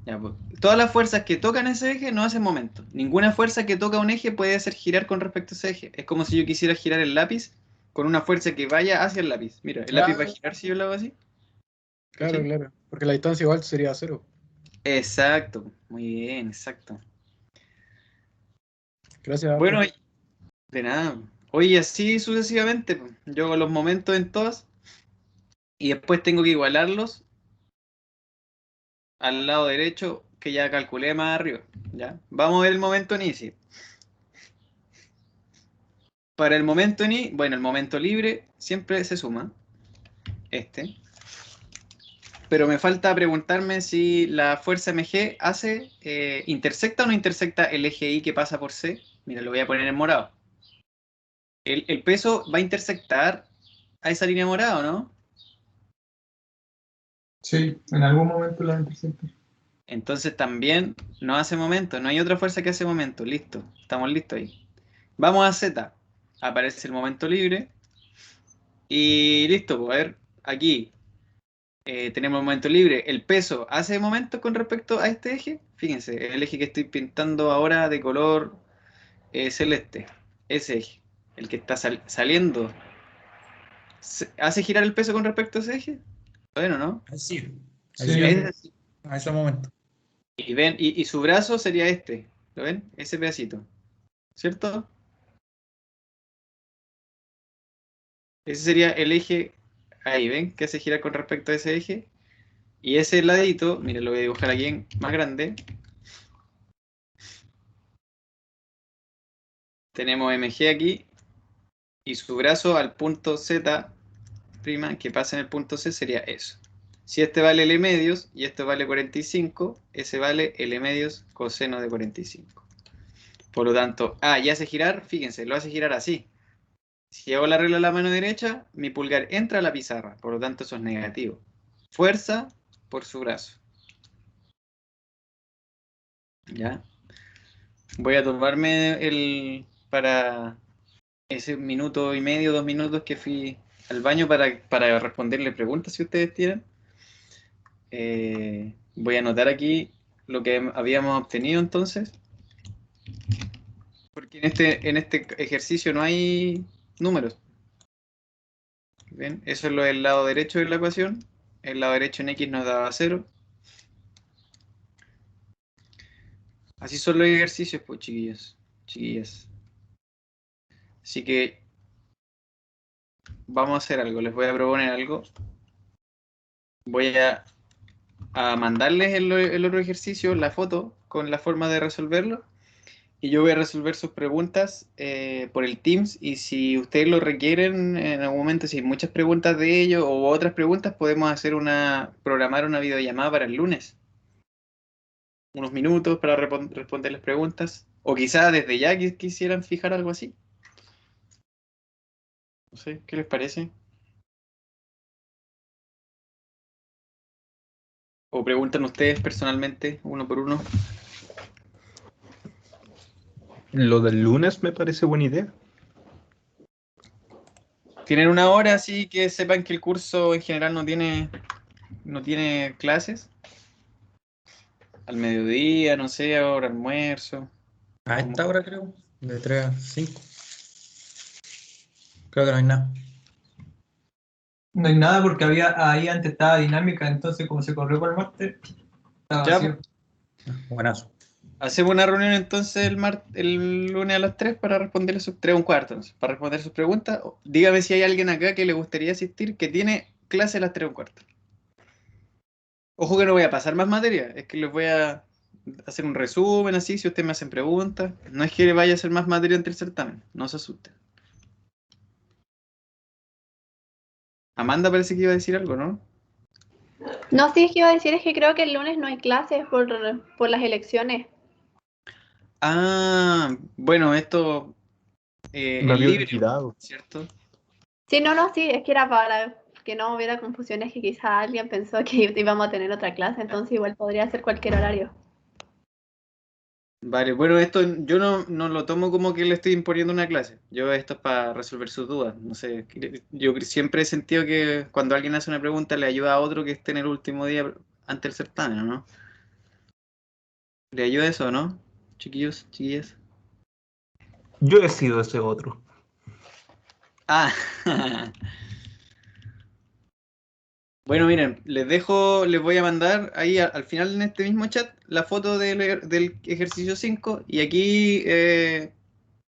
Ya, pues, todas las fuerzas que tocan ese eje no hacen momento. Ninguna fuerza que toca un eje puede hacer girar con respecto a ese eje. Es como si yo quisiera girar el lápiz con una fuerza que vaya hacia el lápiz. Mira, el lápiz va a girar si yo lo hago así. Claro, ¿Cachai? claro. Porque la distancia igual sería 0. Exacto, muy bien, exacto. Gracias, Bueno, profe. de nada. Oye, así sucesivamente, pues. Yo hago los momentos en todas y después tengo que igualarlos al lado derecho que ya calculé más arriba. ¿Ya? Vamos a ver el momento en easy. Para el momento en I, bueno, el momento libre siempre se suma este. Pero me falta preguntarme si la fuerza mg hace, intersecta o no intersecta el eje Y que pasa por C. Mira, lo voy a poner en morado. El peso va a intersectar a esa línea morada, ¿o no? Sí, en algún momento la intersecta. Entonces también no hace momento, no hay otra fuerza que hace momento. Listo, estamos listos ahí. Vamos a Z. Aparece el momento libre. Y listo, pues a ver, aquí tenemos momento libre. El peso hace momento con respecto a este eje. Fíjense, el eje que estoy pintando ahora de color celeste. Ese eje, el que está saliendo. ¿Hace girar el peso con respecto a ese eje? Bueno, ¿no? Sí, Sí. a ese momento. Y ven, y su brazo sería este. ¿Lo ven? Ese pedacito. ¿Cierto? Ese sería el eje. Ahí, ¿ven? Que hace girar con respecto a ese eje. Y ese ladito, miren, lo voy a dibujar aquí en más grande. Tenemos MG aquí. Y su brazo al punto Z' que pasa en el punto C sería eso. Si este vale L medios y este vale 45, ese vale L medios coseno de 45. Por lo tanto, y hace girar, fíjense, lo hace girar así. Si hago la regla a la mano derecha, mi pulgar entra a la pizarra, por lo tanto eso es negativo. Fuerza por su brazo. ¿Ya? Voy a tomarme para ese minuto y medio, 2 minutos que fui al baño para responderle preguntas si ustedes tienen. Voy a anotar aquí lo que habíamos obtenido entonces. Porque en este ejercicio no hay números. ¿Ven? Eso es lo del lado derecho de la ecuación. El lado derecho en X nos daba 0. Así son los ejercicios, pues, chiquillos, chiquillas. Así que vamos a hacer algo. Les voy a proponer algo. Voy a mandarles el otro ejercicio, la foto, con la forma de resolverlo. Y yo voy a resolver sus preguntas por el Teams. Y si ustedes lo requieren en algún momento, si hay muchas preguntas de ellos o otras preguntas, podemos hacer programar una videollamada para el lunes. Unos minutos para responder las preguntas. O quizás desde ya quisieran fijar algo así. No sé, ¿qué les parece? O preguntan ustedes personalmente, uno por uno. Lo del lunes me parece buena idea. Tienen una hora, así que sepan que el curso en general no tiene clases. Al mediodía, no sé, ahora almuerzo. A esta hora creo, de 3 a 5. Creo que no hay nada. No hay nada porque ahí antes estaba dinámica, entonces como se corrió por el martes, estaba Ya, vacío. Buenazo. hacemos una reunión entonces el lunes a las 3 para responderle sus 3:15, no sé, para responder sus preguntas. Dígame si hay alguien acá que le gustaría asistir que tiene clase a las 3:15. Ojo que no voy a pasar más materia, es que les voy a hacer un resumen así, si ustedes me hacen preguntas. No es que vaya a hacer más materia entre el certamen, no se asusten. Amanda parece que iba a decir algo, ¿no? No, sí, es que iba a decir, es que creo que el lunes no hay clases por las elecciones. Bueno, esto Me es había libre, olvidado. ¿cierto? Sí, no, sí, es que era para que no hubiera confusiones, que quizá alguien pensó que íbamos a tener otra clase, entonces igual podría ser cualquier horario. Vale, bueno, esto yo no lo tomo como que le estoy imponiendo una clase. Yo esto es para resolver sus dudas. No sé, yo siempre he sentido que cuando alguien hace una pregunta le ayuda a otro que esté en el último día ante el certamen, ¿no? ¿Le ayuda eso, no? Chiquillos, chiquillas. Yo he sido ese otro. Ah, bueno, miren, les voy a mandar ahí al final en este mismo chat la foto del ejercicio 5 y aquí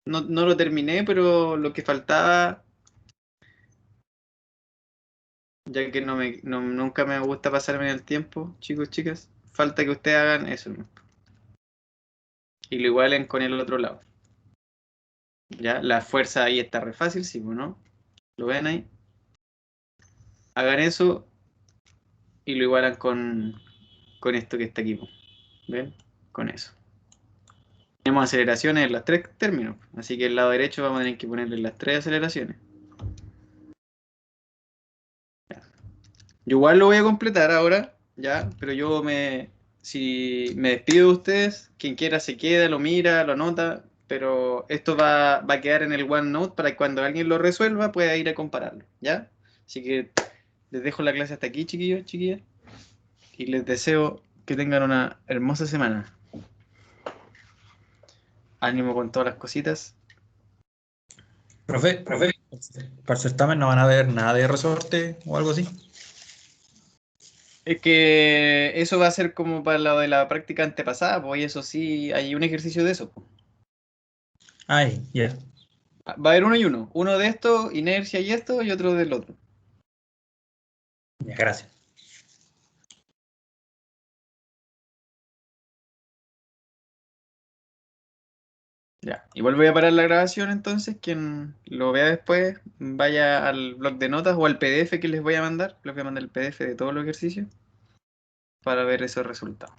no lo terminé, pero lo que faltaba, ya que nunca me gusta pasarme en el tiempo, chicos, chicas, falta que ustedes hagan eso, ¿no? Y lo igualen con el otro lado. Ya, la fuerza ahí está re fácil, sí, ¿no? ¿Lo ven ahí? Hagan eso y lo igualan con esto que está aquí, po. ¿Ven? Con eso. Tenemos aceleraciones en los tres términos, así que el lado derecho vamos a tener que ponerle las tres aceleraciones. Yo igual lo voy a completar ahora, ya, pero si me despido de ustedes, quien quiera se queda, lo mira, lo anota, pero esto va a quedar en el OneNote para que cuando alguien lo resuelva pueda ir a compararlo, ¿ya? Así que les dejo la clase hasta aquí, chiquillos, chiquillas, y les deseo que tengan una hermosa semana. Ánimo con todas las cositas. Profe, para el certamen no van a ver nada de resorte o algo así. Es que eso va a ser como para lo de la práctica antepasada, pues y eso sí, hay un ejercicio de eso, pues. Ay, ya. Va a haber uno y uno. Uno de esto, inercia y esto, y otro del otro. Ya, gracias. Ya. Igual voy a parar la grabación entonces. Quien lo vea después, vaya al blog de notas o al PDF que les voy a mandar. Les voy a mandar el PDF de todos los ejercicios para ver esos resultados.